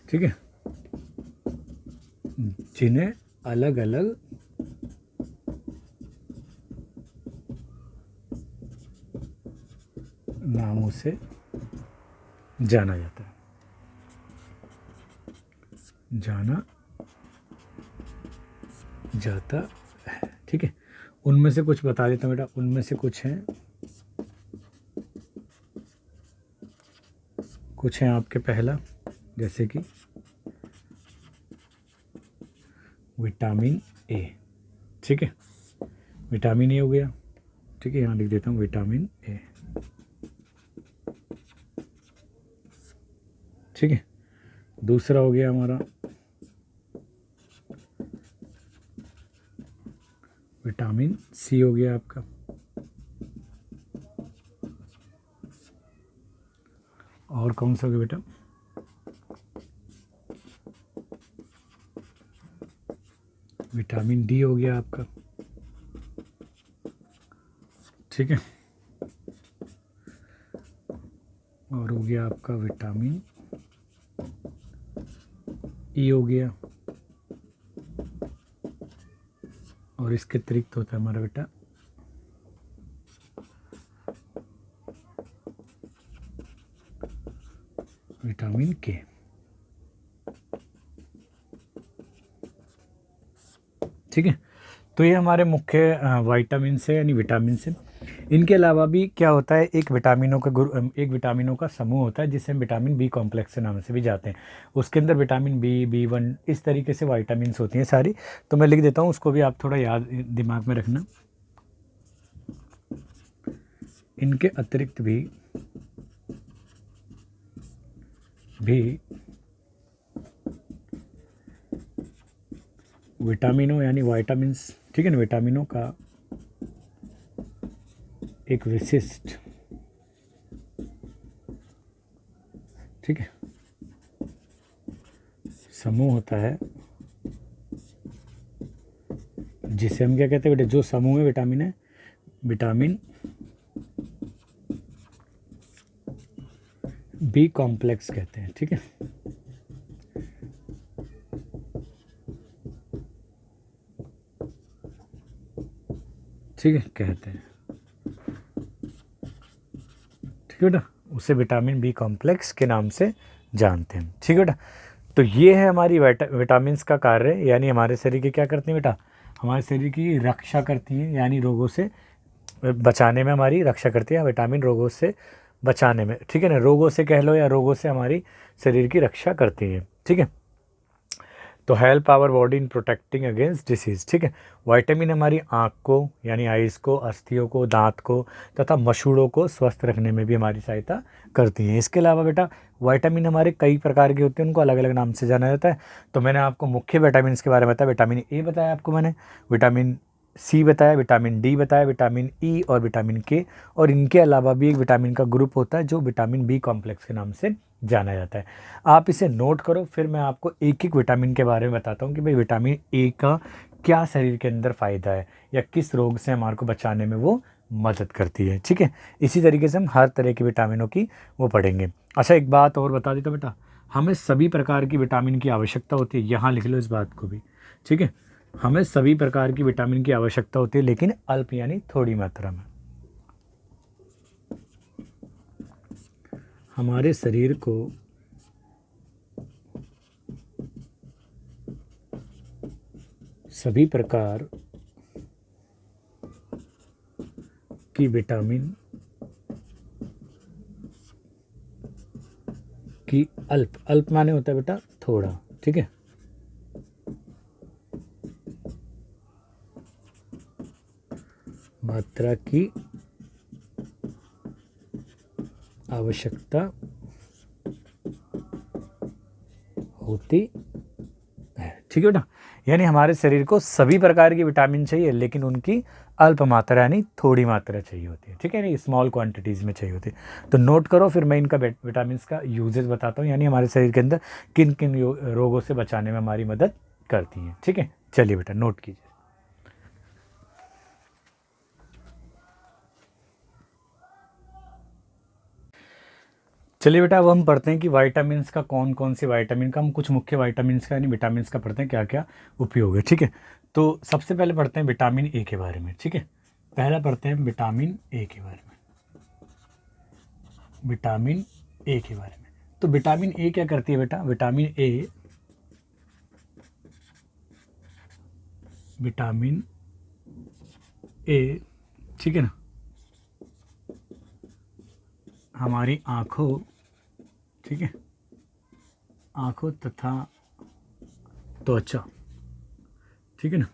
ठीक है, जिन्हें अलग अलग नामों से जाना जाता है, ठीक है। उनमें से कुछ बता देता हूँ बेटा, उनमें से कुछ हैं आपके, पहला जैसे कि विटामिन ए, ठीक है, विटामिन ए हो गया, ठीक है, यहाँ लिख देता हूँ विटामिन ए, ठीक है। दूसरा हो गया हमारा विटामिन सी हो गया आपका, और कौन सा हो गया बेटा, विटामिन डी हो गया आपका, ठीक है, और हो गया आपका विटामिन ई हो गया, और इसके अतिरिक्त होता है हमारा बेटा विटामिन के, ठीक है। तो ये हमारे मुख्य विटामिन से यानी विटामिन से। इनके अलावा भी क्या होता है, एक विटामिनों का समूह होता है जिसे हम विटामिन बी कॉम्प्लेक्स के नाम से भी जाते हैं। उसके अंदर विटामिन बी, B1 इस तरीके से विटामिन्स होती हैं सारी। तो मैं लिख देता हूँ, उसको भी आप थोड़ा याद दिमाग में रखना। इनके अतिरिक्त भी विटामिनों यानी वाइटामिन्स, ठीक है ना, विटामिनों का एक विशिष्ट, ठीक है, समूह होता है जिसे हम क्या कहते हैं बेटा, जो समूह में विटामिन है, विटामिन बी कॉम्प्लेक्स कहते हैं, ठीक है। ठीक है, कहते हैं, ठीक है बेटा, उसे विटामिन बी कॉम्प्लेक्स के नाम से जानते हैं, ठीक है बेटा। तो ये है हमारी विटामिन्स का कार्य, यानी हमारे शरीर की क्या करती हैं बेटा, हमारे शरीर की रक्षा करती हैं, यानी रोगों से बचाने में हमारी रक्षा करती है, विटामिन रोगों से बचाने में, ठीक है ना, रोगों से कह लो या रोगों से हमारी शरीर की रक्षा करती है, ठीक है। तो help our body in protecting against disease, ठीक है। विटामिन हमारी आँख को यानी आइज़ को, अस्थियों को, दांत को तथा मसूड़ों को स्वस्थ रखने में भी हमारी सहायता करती हैं। इसके अलावा बेटा विटामिन हमारे कई प्रकार के होते हैं, उनको अलग अलग नाम से जाना जाता है। तो मैंने आपको मुख्य विटामिन के बारे में बताया, विटामिन ए बताया आपको मैंने, विटामिन सी बताया, विटामिन डी बताया, विटामिन ई और विटामिन के, और इनके अलावा भी एक विटामिन का ग्रुप होता है जो विटामिन बी कॉम्प्लेक्स के नाम से जाना जाता है। आप इसे नोट करो, फिर मैं आपको एक एक विटामिन के बारे में बताता हूँ कि भाई विटामिन ए का क्या शरीर के अंदर फ़ायदा है या किस रोग से हमारे को बचाने में वो मदद करती है, ठीक है। इसी तरीके से हम हर तरह के विटामिनों की वो पढ़ेंगे। अच्छा, एक बात और बता देता बेटा, हमें सभी प्रकार की विटामिन की आवश्यकता होती है, यहाँ लिख लो इस बात को भी, ठीक है। हमें सभी प्रकार की विटामिन की आवश्यकता होती है, लेकिन अल्प यानी थोड़ी मात्रा में। हमारे शरीर को सभी प्रकार की विटामिन की अल्प माने होता है बेटा थोड़ा, ठीक है, मात्रा की आवश्यकता होती है, ठीक है बेटा। यानी हमारे शरीर को सभी प्रकार की विटामिन चाहिए, लेकिन उनकी अल्प मात्रा यानी थोड़ी मात्रा चाहिए होती है, ठीक है, यानी स्मॉल क्वांटिटीज़ में चाहिए होती है। तो नोट करो, फिर मैं इनका विटामिन का यूजेस बताता हूँ, यानी हमारे शरीर के अंदर किन किन रोगों से बचाने में हमारी मदद करती हैं, ठीक है। चलिए बेटा नोट कीजिए। चलिए बेटा, अब हम पढ़ते हैं कि विटामिन का कौन कौन से विटामिन का, हम कुछ मुख्य विटामिन का यानी विटामिन का पढ़ते हैं क्या क्या उपयोग है, ठीक है। तो सबसे पहले पढ़ते हैं विटामिन ए के बारे में, ठीक है। पहला पढ़ते हैं विटामिन ए के बारे में, विटामिन ए के बारे में। तो विटामिन ए क्या करती है बेटा, विटामिन ए, ठीक है ना, हमारी आँखों, ठीक है, आँखों तथा त्वचा, ठीक है ना,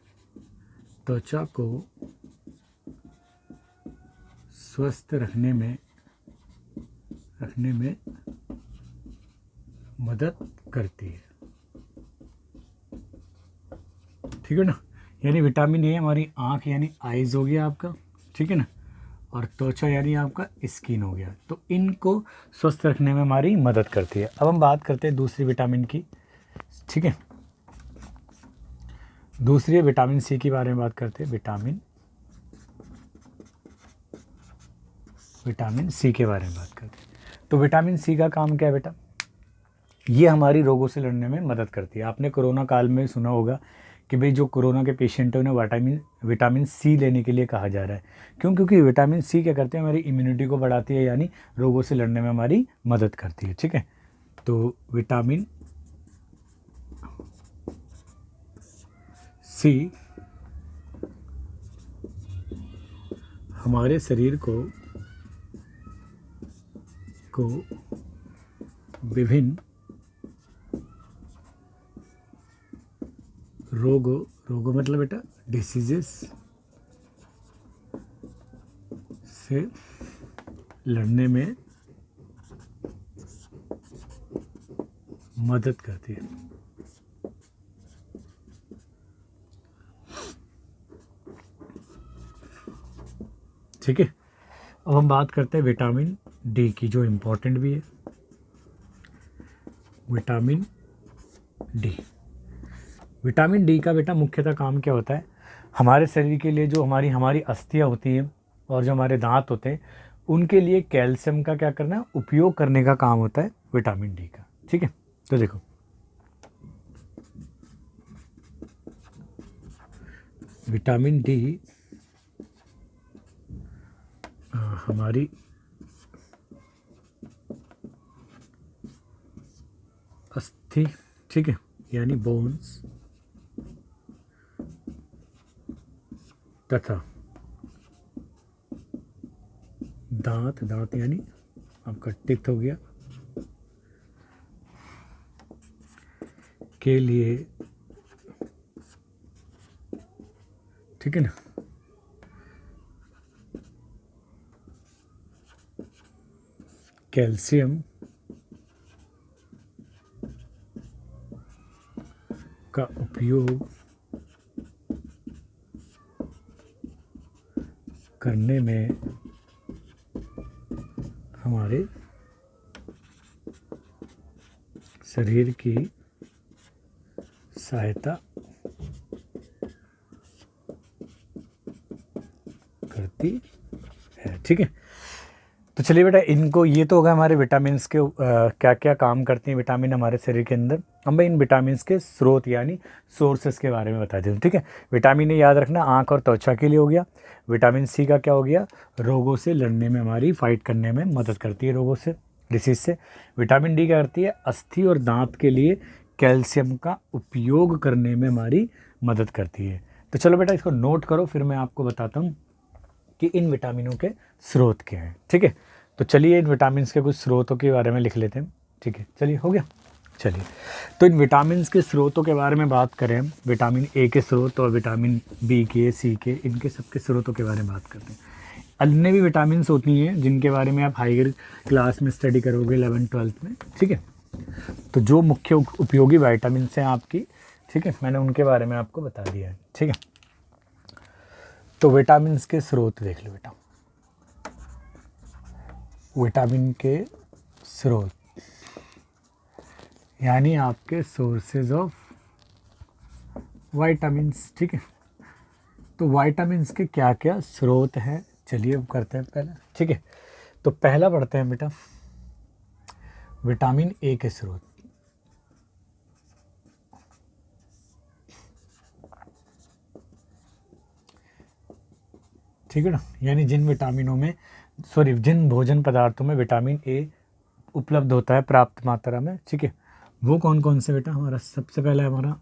त्वचा को स्वस्थ रखने में मदद करती है, ठीक है ना। यानी विटामिन ए हमारी आँख यानी आइज़ हो गया आपका, ठीक है ना, और त्वचा यानी आपका स्किन हो गया। तो इनको स्वस्थ रखने में हमारी मदद करती है। अब हम बात करते हैं दूसरी विटामिन की, ठीक है, दूसरी विटामिन सी के बारे में बात करते हैं, विटामिन सी के बारे में बात करते हैं। तो विटामिन सी का काम क्या है बेटा, ये हमारी रोगों से लड़ने में मदद करती है। आपने कोरोना काल में सुना होगा कि भाई जो कोरोना के पेशेंट हैं उन्हें विटामिन सी लेने के लिए कहा जा रहा है। क्यों? क्योंकि विटामिन सी क्या करते हैं, हमारी इम्यूनिटी को बढ़ाती है, यानी रोगों से लड़ने में हमारी मदद करती है, ठीक है। तो विटामिन सी हमारे शरीर को विभिन्न रोगों मतलब बेटा डिसीजेस से लड़ने में मदद करती है। ठीक है, अब हम बात करते हैं विटामिन डी की, जो इम्पोर्टेंट भी है। विटामिन डी, विटामिन डी का बेटा मुख्यतः काम क्या होता है, हमारे शरीर के लिए जो हमारी अस्थियां होती हैं और जो हमारे दांत होते हैं उनके लिए कैल्शियम का क्या करना, उपयोग करने का काम होता है विटामिन डी का। ठीक है, तो देखो विटामिन डी हमारी अस्थि, ठीक है, यानी बोन्स तथा दांत यानी आपका टिथ हो गया के लिए, ठीक है ना, कैल्शियम का उपयोग करने में हमारे शरीर की सहायता करती है। ठीक है, तो चलिए बेटा, इनको ये तो होगा हमारे विटामिन के क्या क्या काम करते हैं विटामिन हमारे शरीर के अंदर। अब मैं इन विटामिन के स्रोत यानी सोर्सेस के बारे में बता देता हूँ। ठीक है, विटामिन ए याद रखना आँख और त्वचा के लिए हो गया। विटामिन सी का क्या हो गया, रोगों से लड़ने में, हमारी फाइट करने में मदद करती है, रोगों से, डिसीज से। विटामिन डी क्या करती है, अस्थि और दांत के लिए कैल्शियम का उपयोग करने में हमारी मदद करती है। तो चलो बेटा इसको नोट करो, फिर मैं आपको बताता हूँ कि इन विटामिनों के स्रोत क्या हैं। ठीक है, तो चलिए इन विटामिन के कुछ स्रोतों के बारे में लिख लेते हैं। ठीक है, चलिए हो गया। चलिए, तो इन विटामिन के स्रोतों के बारे में बात करें, विटामिन ए के स्रोत और विटामिन बी के, सी के, इनके सबके स्रोतों के बारे में बात करते हैं। अन्य भी विटामिन होती हैं जिनके बारे में आप हायर क्लास में स्टडी करोगे 11th-12th में। ठीक है, तो जो मुख्य उपयोगी विटामिन हैं आपकी, ठीक है, मैंने उनके बारे में आपको बता दिया है। ठीक है, तो विटामिन के स्रोत देख लो बेटा। विटामिन के स्रोत यानी आपके सोर्सेज ऑफ विटामिन्स। ठीक है, तो विटामिन्स के क्या क्या स्रोत हैं, चलिए अब करते हैं पहले। ठीक है, तो पहला पढ़ते हैं बेटा विटामिन ए के स्रोत। ठीक है ना, यानी जिन विटामिनों में, जिन भोजन पदार्थों में विटामिन ए उपलब्ध होता है प्राप्त मात्रा में, ठीक है, वो कौन कौन से बेटा, हमारा सबसे पहला हमारा,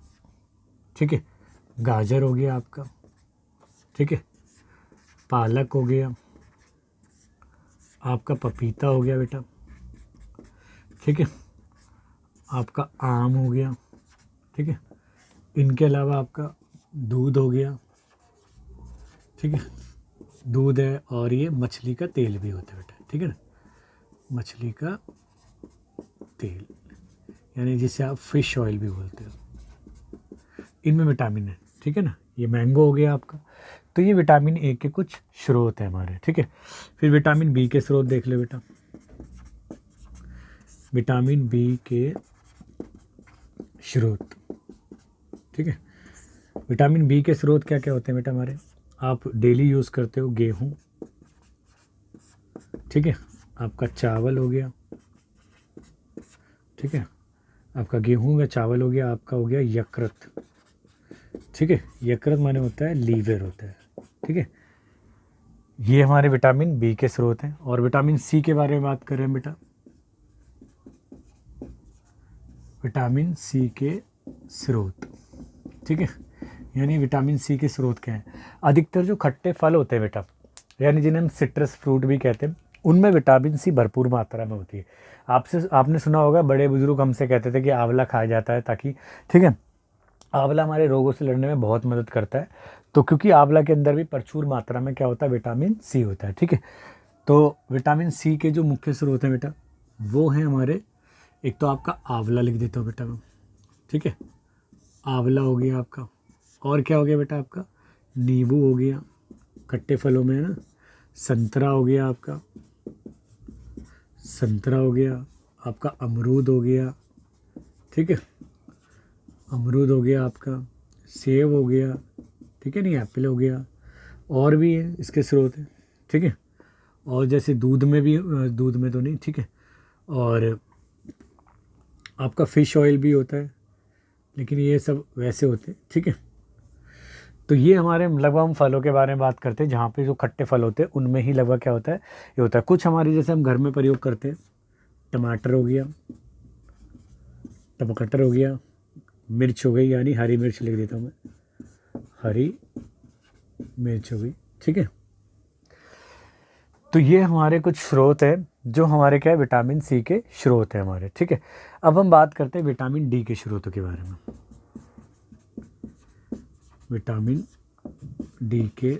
ठीक है, गाजर हो गया आपका, ठीक है, पालक हो गया आपका, पपीता हो गया बेटा, ठीक है, आपका आम हो गया, ठीक है, इनके अलावा आपका दूध हो गया, ठीक है, दूध है, और ये मछली का तेल भी होता है बेटा। ठीक है ना, मछली का तेल यानी जिसे आप फिश ऑयल भी बोलते हो, इनमें विटामिन है। ठीक है ना, ये मैंगो हो गया आपका। तो ये विटामिन ए के कुछ स्रोत हैं हमारे। ठीक है, फिर विटामिन बी के स्रोत देख ले बेटा। विटामिन बी के स्रोत, ठीक है, विटामिन बी के स्रोत क्या क्या होते हैं बेटा हमारे, आप डेली यूज़ करते हो गेहूँ, ठीक है, आपका चावल हो गया, ठीक है, आपका गेहूँ का चावल हो गया, आपका हो गया यकृत, ठीक है, यकृत माने होता है लीवर होता है। ठीक है, ये हमारे विटामिन बी के स्रोत हैं। और विटामिन सी के बारे में बात करें बेटा, विटामिन सी के स्रोत, ठीक है, यानी विटामिन सी के स्रोत क्या हैं, अधिकतर जो खट्टे फल होते हैं बेटा, यानी जिन्हें हम सिट्रस फ्रूट भी कहते हैं, उनमें विटामिन सी भरपूर मात्रा में होती है। आपने सुना होगा, बड़े बुजुर्ग हमसे कहते थे कि आंवला खाया जाता है ताकि, ठीक है, आंवला हमारे रोगों से लड़ने में बहुत मदद करता है। तो क्योंकि आंवला के अंदर भी प्रचुर मात्रा में क्या होता है, विटामिन सी होता है। ठीक है, तो विटामिन सी के जो मुख्य स्रोत हैं बेटा वो हैं हमारे, एक तो आपका आंवला लिख देता हूँ बेटा मैं, ठीक है, आंवला हो गया आपका, और क्या हो गया बेटा आपका, नींबू हो गया, खट्टे फलों में है ना, संतरा हो गया आपका, संतरा हो गया आपका, अमरूद हो गया, ठीक है, अमरूद हो गया आपका, सेब हो गया, ठीक है, नहीं एप्पल हो गया, और भी है इसके स्रोत हैं, ठीक है, और जैसे दूध में भी, दूध में तो नहीं, ठीक है, और आपका फ़िश ऑयल भी होता है, लेकिन ये सब वैसे होते हैं, ठीक है। तो ये हमारे लगभग हम फलों के बारे में बात करते हैं, जहाँ पे जो खट्टे फल होते हैं उनमें ही लगभग क्या होता है, ये होता है। कुछ हमारे जैसे हम घर में प्रयोग करते हैं, टमाटर हो गया, टमाटर हो गया, मिर्च हो गई, यानी हरी मिर्च लिख देता हूँ मैं, हरी मिर्च हो गई, ठीक है। तो ये हमारे कुछ स्रोत हैं जो हमारे क्या है, विटामिन सी के स्रोत हैं हमारे, ठीक है। अब हम बात करते हैं विटामिन डी के स्रोतों के बारे में। विटामिन डी के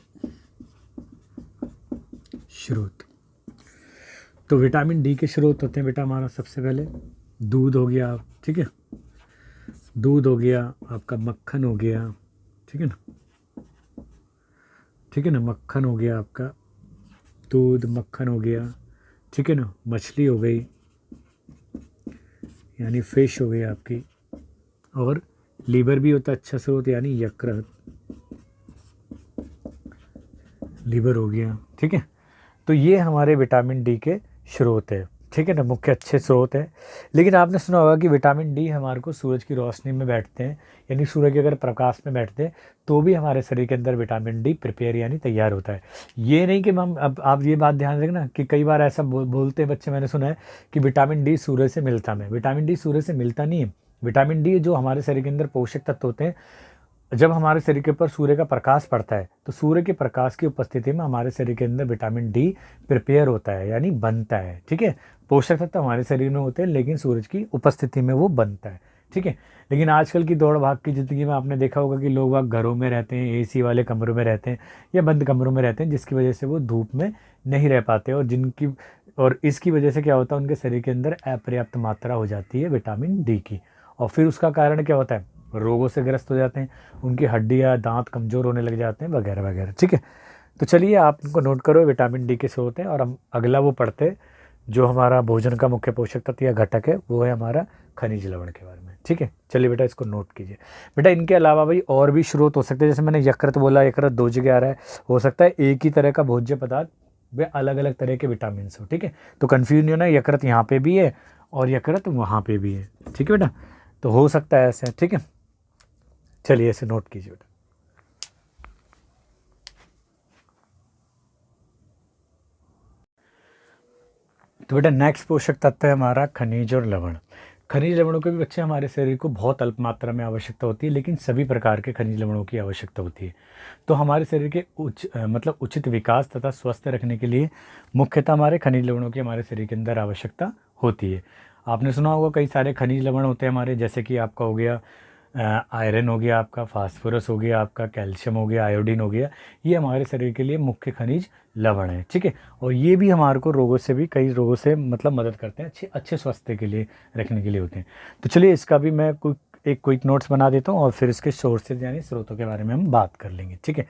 स्रोत, तो विटामिन डी के स्रोत होते हैं बेटा हमारा सबसे पहले दूध हो गया, ठीक है, दूध हो गया आपका, मक्खन हो गया, ठीक है ना, ठीक है ना, मक्खन हो गया आपका, दूध मक्खन हो गया, ठीक है ना, मछली हो गई यानी फिश हो गई आपकी, और लीवर भी होता है अच्छा स्रोत यानी यकृत, लीवर हो गया, ठीक है। तो ये हमारे विटामिन डी के स्रोत है, ठीक है ना, मुख्य अच्छे स्रोत है। लेकिन आपने सुना होगा कि विटामिन डी हमारे को सूरज की रोशनी में बैठते हैं, यानी सूर्य के अगर प्रकाश में बैठते हैं तो भी हमारे शरीर के अंदर विटामिन डी प्रिपेयर यानी तैयार होता है। ये नहीं कि हम, अब आप ये बात ध्यान रखना कि कई बार ऐसा बोलते हैं बच्चे, मैंने सुना है कि विटामिन डी सूर्य से मिलता है। विटामिन डी सूर्य से मिलता नहीं है। विटामिन डी जो हमारे शरीर के अंदर पोषक तत्व होते हैं, जब हमारे शरीर के ऊपर सूर्य का प्रकाश पड़ता है तो सूर्य के प्रकाश की उपस्थिति में हमारे शरीर के अंदर विटामिन डी प्रिपेयर होता है यानी बनता है, ठीक है। पोषक तत्व हमारे शरीर में होते हैं लेकिन सूरज की उपस्थिति में वो बनता है, ठीक है। लेकिन आजकल की दौड़ भाग की ज़िंदगी में आपने देखा होगा कि लोग वहाँ घरों में रहते हैं, एसी वाले कमरों में रहते हैं या बंद कमरों में रहते हैं, जिसकी वजह से वो धूप में नहीं रह पाते, और इसकी वजह से क्या होता है, उनके शरीर के अंदर अपर्याप्त मात्रा हो जाती है विटामिन डी की, और फिर उसका कारण क्या होता है, रोगों से ग्रस्त हो जाते हैं, उनकी हड्डियाँ दांत कमज़ोर होने लग जाते हैं वगैरह वगैरह, ठीक है। तो चलिए आप इनको नोट करो, विटामिन डी के स्रोत हैं, और हम अगला वो पढ़ते हैं जो हमारा भोजन का मुख्य पोषक तत्व या घटक है, वो है हमारा खनिज लवण के बारे में, ठीक है। चलिए बेटा इसको नोट कीजिए। बेटा इनके अलावा भाई और भी स्रोत हो सकते हैं, जैसे मैंने यकृत बोला, यकृत दो जगह आ रहा है, हो सकता है एक ही तरह का भोज्य पदार्थ वे अलग अलग तरह के विटामिन हो, ठीक है। तो कन्फ्यूज नहीं होना, यकृत यहाँ पे भी है और यकृत वहाँ पे भी है, ठीक है बेटा, तो हो सकता है ऐसे, ठीक है। चलिए इसे नोट कीजिए बेटा। तो बेटा नेक्स्ट पोषक तत्व है हमारा खनिज और लवण। खनिज लवणों के भी बच्चे हमारे शरीर को बहुत अल्प मात्रा में आवश्यकता होती है, लेकिन सभी प्रकार के खनिज लवणों की आवश्यकता होती है। तो हमारे शरीर के मतलब उचित विकास तथा स्वस्थ रखने के लिए मुख्यतः हमारे खनिज लवणों की हमारे शरीर के अंदर आवश्यकता होती है। आपने सुना होगा कई सारे खनिज लवण होते हैं हमारे, जैसे कि आपका हो गया आयरन हो गया, आपका फास्फोरस हो गया, आपका कैल्शियम हो गया, आयोडीन हो गया, ये हमारे शरीर के लिए मुख्य खनिज लवण है, ठीक है। और ये भी हमारे को रोगों से भी, कई रोगों से मतलब मदद करते हैं, अच्छे अच्छे स्वास्थ्य के लिए रखने के लिए होते हैं। तो चलिए इसका भी मैं एक क्विक नोट्स बना देता हूँ और फिर इसके सोर्सेज यानी स्रोतों के बारे में हम बात कर लेंगे, ठीक है।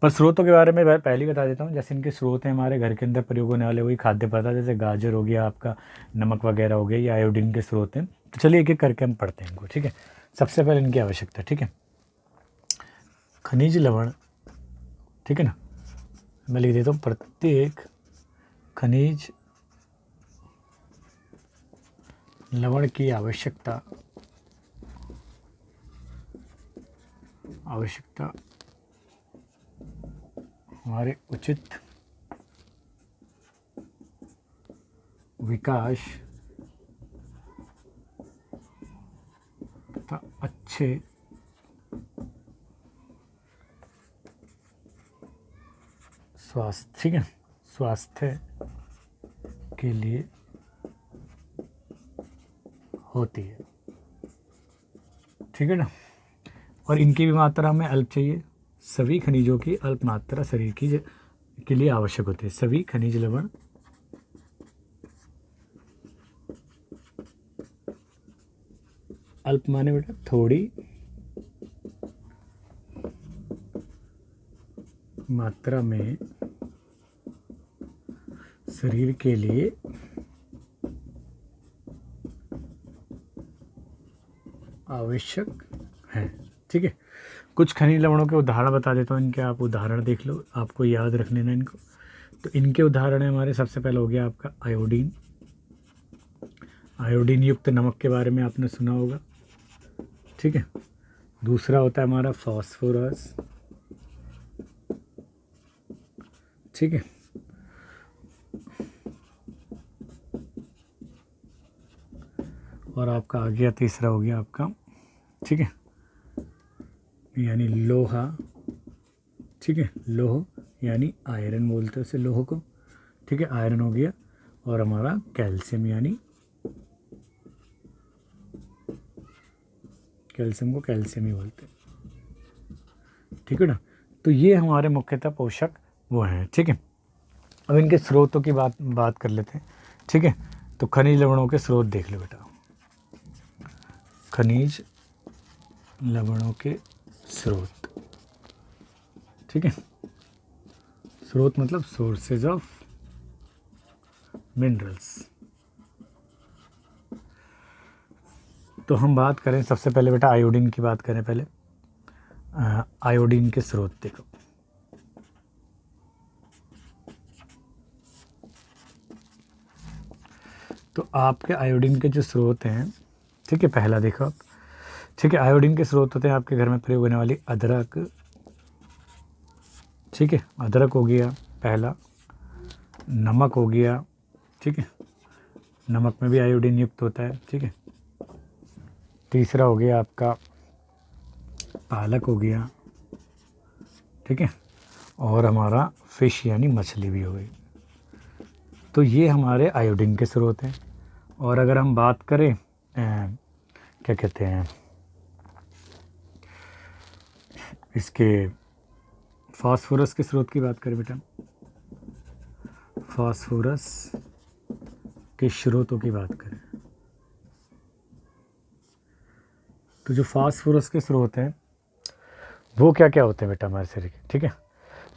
पर स्रोतों के बारे में पहले ही बता देता हूँ, जैसे इनके स्रोत हैं हमारे घर के अंदर प्रयोग होने वाले वही खाद्य पदार्थ, जैसे गाजर हो गया, आपका नमक वगैरह हो गया, या आयोडीन के स्रोत हैं। तो चलिए एक एक करके हम पढ़ते हैं इनको, ठीक है। सबसे पहले इनकी आवश्यकता, ठीक है, खनिज लवण, ठीक है ना, मैं लिख देता हूँ प्रत्येक खनिज लवण की आवश्यकता हमारे उचित विकास तथा अच्छे स्वास्थ्य, ठीक है, स्वास्थ्य के लिए होती है, ठीक है ना। और इनकी भी मात्रा हमें अल्प चाहिए, सभी खनिजों की अल्प मात्रा शरीर की के लिए आवश्यक होते हैं। सभी खनिज लवण अल्प माने बेटा थोड़ी मात्रा में शरीर के लिए आवश्यक है। ठीक है, कुछ खनिज लवणों के उदाहरण बता देता हूँ, इनके आप उदाहरण देख लो, आपको याद रखने ना इनको। तो इनके उदाहरण है हमारे, सबसे पहले हो गया आपका आयोडीन। आयोडीन युक्त नमक के बारे में आपने सुना होगा। ठीक है, दूसरा होता है हमारा फास्फोरस। ठीक है, और आपका आ गया तीसरा हो गया आपका, ठीक है, यानी लोहा। ठीक है, लोह यानी आयरन बोलते हैं उसे, लोह को। ठीक है, आयरन हो गया। और हमारा कैल्शियम, यानी कैल्शियम को कैल्शियम ही बोलते हैं। ठीक है ना, तो ये हमारे मुख्यतः पोषक वो हैं। ठीक है, अब इनके स्रोतों की बात कर लेते हैं। ठीक है, तो खनिज लवणों के स्रोत देख लो बेटा। खनिज लवणों के स्रोत, ठीक है, स्रोत मतलब सोर्सेज ऑफ मिनरल्स। तो हम बात करें सबसे पहले बेटा आयोडीन की बात करें पहले। आयोडीन के स्रोत देखो। तो आपके आयोडीन के जो स्रोत हैं, ठीक है, पहला देखो आप। ठीक है, आयोडीन के स्रोत होते हैं आपके घर में प्रयोग होने वाली अदरक। ठीक है, अदरक हो गया पहला। नमक हो गया। ठीक है, नमक में भी आयोडीन युक्त होता है। ठीक है, तीसरा हो गया आपका पालक हो गया। ठीक है, और हमारा फिश यानी मछली भी हो गई। तो ये हमारे आयोडीन के स्रोत हैं। और अगर हम बात करें क्या कहते हैं इसके फास्फोरस के स्रोत की बात करें बेटा, फास्फोरस के स्रोतों की बात करें, तो जो फास्फोरस के स्रोत हैं वो क्या क्या होते हैं बेटा हमारे शरीर के। ठीक है,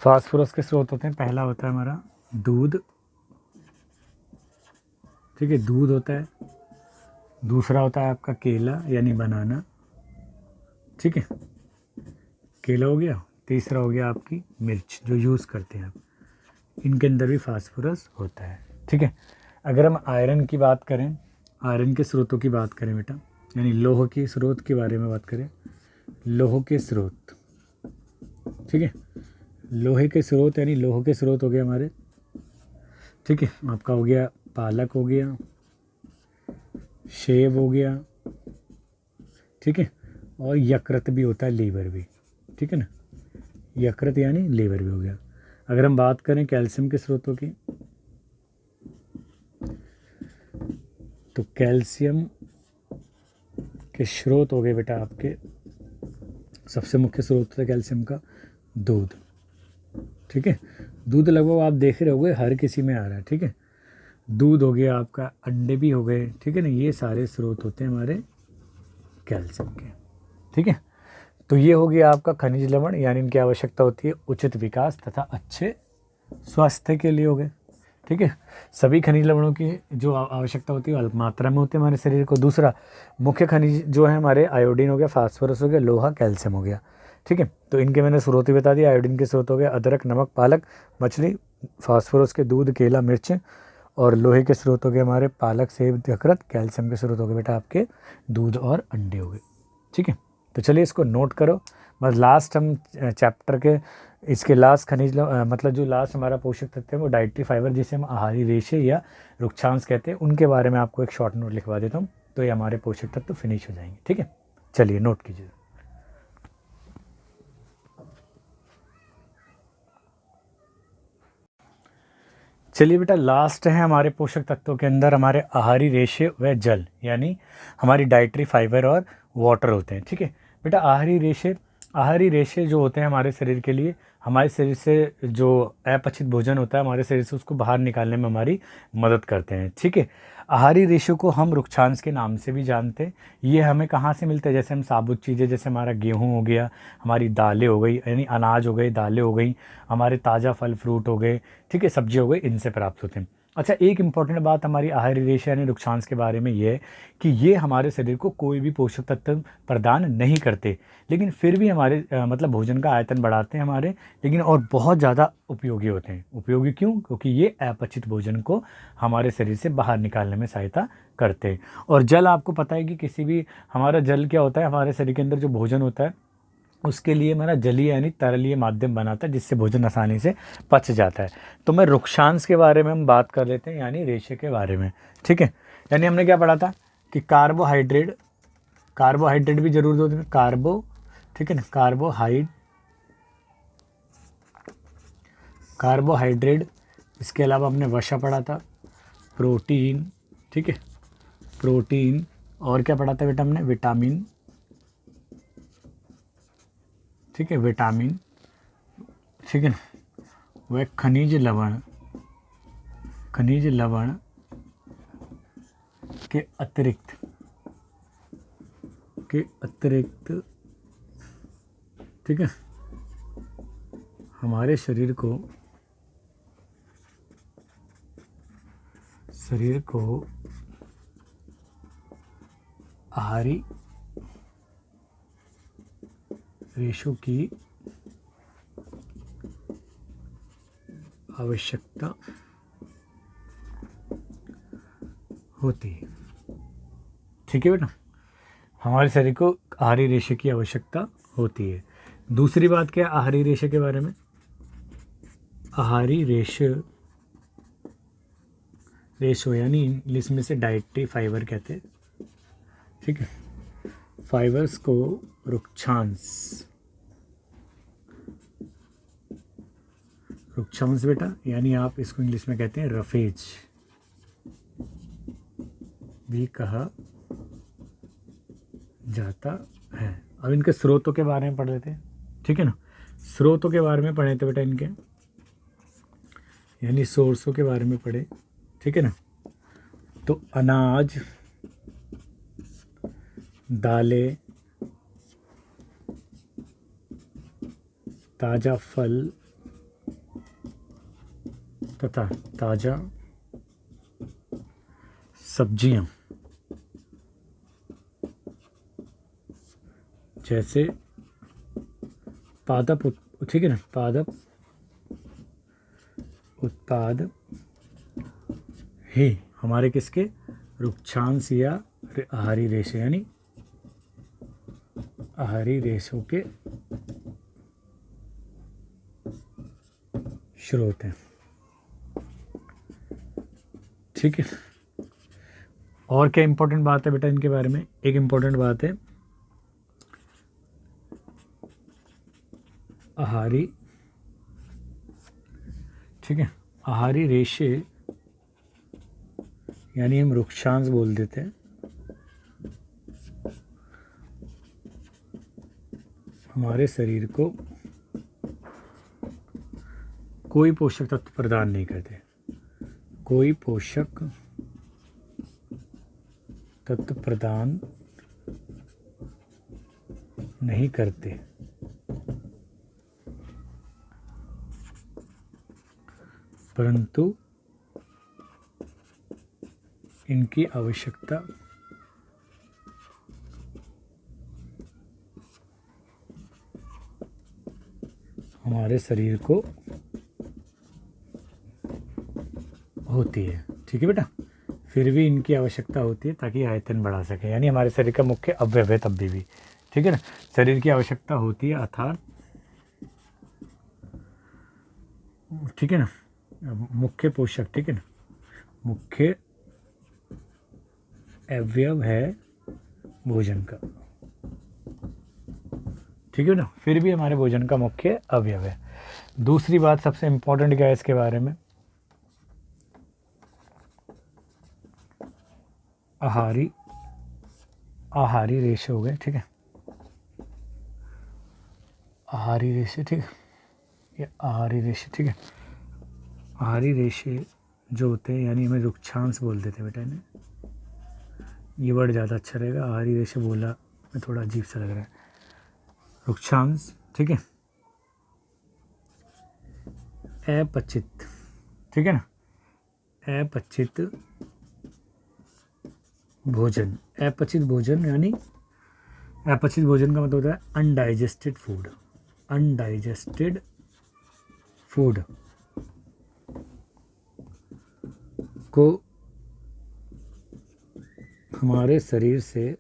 फास्फोरस के स्रोत होते हैं, पहला होता है हमारा दूध। ठीक है, दूध होता है। दूसरा होता है आपका केला यानी बनाना। ठीक है, केला हो गया। तीसरा हो गया आपकी मिर्च जो यूज़ करते हैं आप, इनके अंदर भी फास्फोरस होता है। ठीक है, अगर हम आयरन की बात करें, आयरन के स्रोतों की बात करें बेटा, यानी लोह के स्रोत के बारे में बात करें, लोह के स्रोत। ठीक है, लोहे के स्रोत यानी लोह के स्रोत हो गए हमारे। ठीक है, आपका हो गया पालक हो गया, सेब हो गया। ठीक है, और यकृत भी होता है, लीवर भी। ठीक है ना, यकृत यानी लीवर भी हो गया। अगर हम बात करें कैल्शियम के स्रोतों की, तो कैल्शियम के स्रोत हो गए बेटा आपके, सबसे मुख्य स्रोत है कैल्शियम का दूध। ठीक है, दूध लगभग आप देख रहे होंगे हर किसी में आ रहा है। ठीक है, दूध हो गया आपका, अंडे भी हो गए। ठीक है ना, ये सारे स्रोत होते हैं हमारे कैल्शियम के। ठीक है, तो ये हो गया आपका खनिज लवण, यानी इनकी आवश्यकता होती है उचित विकास तथा अच्छे स्वास्थ्य के लिए हो गए। ठीक है, सभी खनिज लवणों की जो आवश्यकता होती है अल्प मात्रा में होती है हमारे शरीर को। दूसरा मुख्य खनिज जो है हमारे आयोडीन हो गया, फास्फोरस हो गया, लोहा, कैल्शियम हो गया। ठीक है, तो इनके मैंने स्रोत ही बता दिया। आयोडीन के स्रोत हो गए अदरक, नमक, पालक, मछली। फास्फोरस के दूध, केला, मिर्च। और लोहे के स्रोत हो गए हमारे पालक, सेब, यकृत। कैल्शियम के स्रोत हो गए बेटा आपके दूध और अंडे हो गए। ठीक है, तो चलिए इसको नोट करो। बस लास्ट हम चैप्टर के इसके लास्ट खनिज मतलब जो लास्ट हमारा पोषक तत्व है वो डाइटरी फाइबर, जिसे हम आहारी रेशे या रुक्षांश कहते हैं, उनके बारे में आपको एक शॉर्ट नोट लिखवा देता हूँ, तो ये हमारे पोषक तत्व फिनिश हो जाएंगे। ठीक है, चलिए नोट कीजिए। चलिए बेटा, लास्ट है हमारे पोषक तत्वों के अंदर हमारे आहारी रेशे व जल, यानी हमारी डाइटरी फाइबर और वाटर होते हैं। ठीक है बेटा, आहारी रेशे आहारी रेशे जो होते हैं हमारे शरीर के लिए, हमारे शरीर से जो अपचित भोजन होता है हमारे शरीर से उसको बाहर निकालने में हमारी मदद करते हैं। ठीक है, आहारी रेशों को हम रुक्षांश के नाम से भी जानते हैं। ये हमें कहाँ से मिलते हैं? जैसे हम साबुत चीज़ें, जैसे हमारा गेहूँ हो गया, हमारी दालें हो गई, यानी अनाज हो गए, दालें हो गई, हमारे ताज़ा फल फ्रूट हो गए, ठीक है, सब्जी हो गई, इनसे प्राप्त होते हैं। अच्छा, एक इम्पॉर्टेंट बात हमारी आहारी रेशे यानी रुक्षांश के बारे में ये है कि ये हमारे शरीर को कोई भी पोषक तत्व प्रदान नहीं करते, लेकिन फिर भी हमारे मतलब भोजन का आयतन बढ़ाते हैं हमारे, लेकिन और बहुत ज़्यादा उपयोगी होते हैं। उपयोगी क्यों? क्योंकि ये अपचित भोजन को हमारे शरीर से बाहर निकालने में सहायता करते हैं। और जल, आपको पता है कि किसी भी हमारा जल क्या होता है, हमारे शरीर के अंदर जो भोजन होता है उसके लिए हमारा जलीय यानी तरलीय माध्यम बनाता है, जिससे भोजन आसानी से पच जाता है। तो मैं रुक्षांश के बारे में हम बात कर लेते हैं, यानी रेशे के बारे में। ठीक है, यानी हमने क्या पढ़ा था कि कार्बोहाइड्रेट, कार्बोहाइड्रेट भी जरूर होते हैं, कार्बो, ठीक है ना, कार्बोहाइड्रेट। इसके अलावा हमने वसा पढ़ा था, प्रोटीन, ठीक है, प्रोटीन। और क्या पढ़ा था बेटा हमने? विटामिन, ठीक है, विटामिन, ठीक है ना, वह खनिज लवण, खनिज लवण के अतिरिक्त, ठीक है, हमारे शरीर को आहारी रेशों की आवश्यकता होती है। ठीक है बेटा, हमारे शरीर को आहारी रेशे की आवश्यकता होती है। दूसरी बात क्या है आहारी रेशे के बारे में? आहारी रेशो यानी इंग्लिश में से डाइटरी फाइबर कहते हैं। ठीक है, फाइबर्स को रुक्षांश बेटा, यानी आप इसको इंग्लिश में कहते हैं रफेज भी कहा जाता है। अब इनके स्रोतों के बारे में पढ़ लेते हैं। ठीक है ना, स्रोतों के बारे में पढ़े थे बेटा इनके, यानी सोर्सों के बारे में पढ़े। ठीक है ना, तो अनाज, दालें, ताज़ा फल तथा ताज़ा सब्जियां, जैसे पादप, ठीक है ना, पादप उत्पाद ही हमारे किसके? रुक्षांश या आहारी रेशे यानी आहारी रेशों के स्रोत हैं। ठीक है, और क्या इंपॉर्टेंट बात है बेटा इनके बारे में? एक इंपॉर्टेंट बात है आहारी, ठीक है, आहारी रेशे यानी हम रुक्षांश बोल देते हैं, हमारे शरीर को कोई पोषक तत्व प्रदान नहीं करते, कोई पोषक तत्व प्रदान नहीं करते, परंतु इनकी आवश्यकता हमारे शरीर को होती है। ठीक है बेटा, फिर भी इनकी आवश्यकता होती है ताकि आयतन बढ़ा सके, यानी हमारे शरीर का मुख्य अवयव है तब भी। ठीक है ना, शरीर की आवश्यकता होती है अर्थात, ठीक है ना, मुख्य पोषक, ठीक है ना, मुख्य अवयव है भोजन का। ठीक है ना, फिर भी हमारे भोजन का मुख्य अवयव है। दूसरी बात सबसे इम्पोर्टेंट क्या है इसके बारे में? आहारी रेशे हो गए। ठीक है, आहारी रेशे, ठीक है, ये आहारी रेशे, ठीक है। आहारी रेशे जो होते हैं यानी हमें रुक्षांश बोल देते हैं बेटा इन्हें, ये वर्ड ज़्यादा अच्छा रहेगा। आहारी रेशे बोला मैं थोड़ा अजीब सा लग रहा है। रुक्षांश, ठीक है, अपचित, ठीक है ना, अपचित भोजन। अपचित भोजन यानी अपचित भोजन का मतलब होता है अनडाइजेस्टेड फूड। अनडाइजेस्टेड फूड को हमारे शरीर से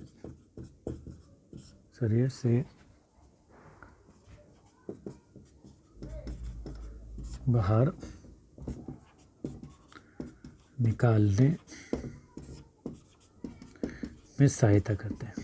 बाहर निकालने में सहायता करते हैं।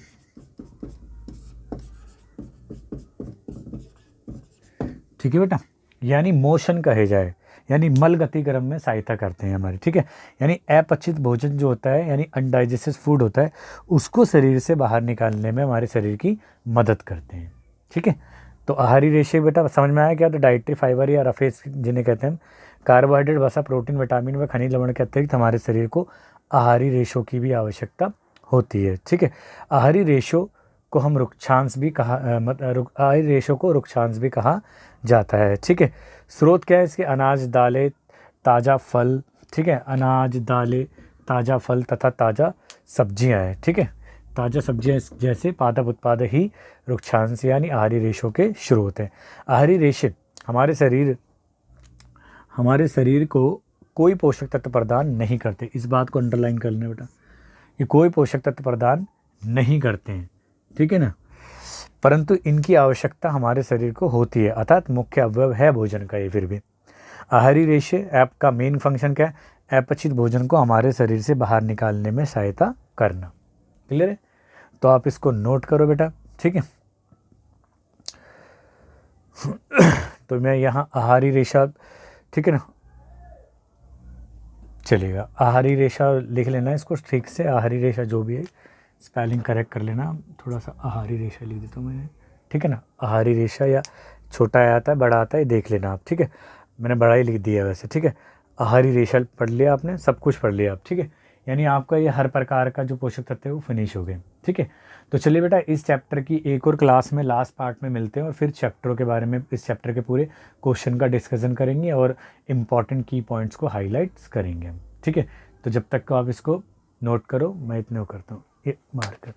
ठीक है बेटा, यानी मोशन कहे जाए, यानी मल गतिक्रम में सहायता करते हैं हमारी, ठीक है। यानी अपचित भोजन जो होता है यानी अनडाइजेस्टेड फूड होता है, उसको शरीर से बाहर निकालने में हमारे शरीर की मदद करते हैं, ठीक है। तो आहारी रेशे बेटा समझ में आया क्या? तो डाइटरी फाइबर या रफेज जिन्हें कहते हैं, कार्बोहाइड्रेट, वसा, प्रोटीन, विटामिन व खनिज लवण के अतिरिक्त हमारे शरीर को आहारी रेशों की भी आवश्यकता होती है, ठीक है। आहारी रेशो को हम रुक्षांश भी कहा आहारी रेशों को रुक्षांश भी कहा जाता है, ठीक है। स्रोत क्या है इसके? अनाज, दालें, ताज़ा फल, ठीक है, अनाज, दालें, ताज़ा फल तथा ताज़ा सब्जियां हैं, ठीक है। ताज़ा सब्जियां जैसे पादप उत्पाद ही रुक्षांश यानी आहारी रेशों के स्रोत हैं। आहारी रेशे हमारे शरीर को कोई पोषक तत्व प्रदान नहीं करते। इस बात को अंडरलाइन कर लेना बेटा, ये कोई पोषक तत्व प्रदान नहीं करते हैं, ठीक है ना, परंतु इनकी आवश्यकता हमारे शरीर को होती है, अर्थात मुख्य अवयव है भोजन का ये। फिर भी आहारी रेशे ऐप का मेन फंक्शन क्या है? अपचित भोजन को हमारे शरीर से बाहर निकालने में सहायता करना। क्लियर है? तो आप इसको नोट करो बेटा, ठीक है। तो मैं यहाँ आहारी रेशा, ठीक है ना, चलेगा, आहारी रेशा लिख लेना इसको ठीक से। आहारी रेशा जो भी है स्पेलिंग करेक्ट कर लेना, थोड़ा सा आहारी रेशा लिख देता हूँ मैंने, ठीक है ना। आहारी रेशा या छोटा आता है बड़ा आता है देख लेना आप, ठीक है। मैंने बड़ा ही लिख दिया वैसे, ठीक है। आहारी रेशा पढ़ लिया आपने, सब कुछ पढ़ लिया आप, ठीक है। यानी आपका ये हर प्रकार का जो पोषक तत्व है वो फिनिश हो गए, ठीक है। तो चलिए बेटा, इस चैप्टर की एक और क्लास में लास्ट पार्ट में मिलते हैं और फिर चैप्टरों के बारे में, इस चैप्टर के पूरे क्वेश्चन का डिस्कशन करेंगे और इम्पॉर्टेंट की पॉइंट्स को हाईलाइट्स करेंगे हम, ठीक है। तो जब तक को आप इसको नोट करो, मैं इतने वो करता हूँ, ये मार्कर।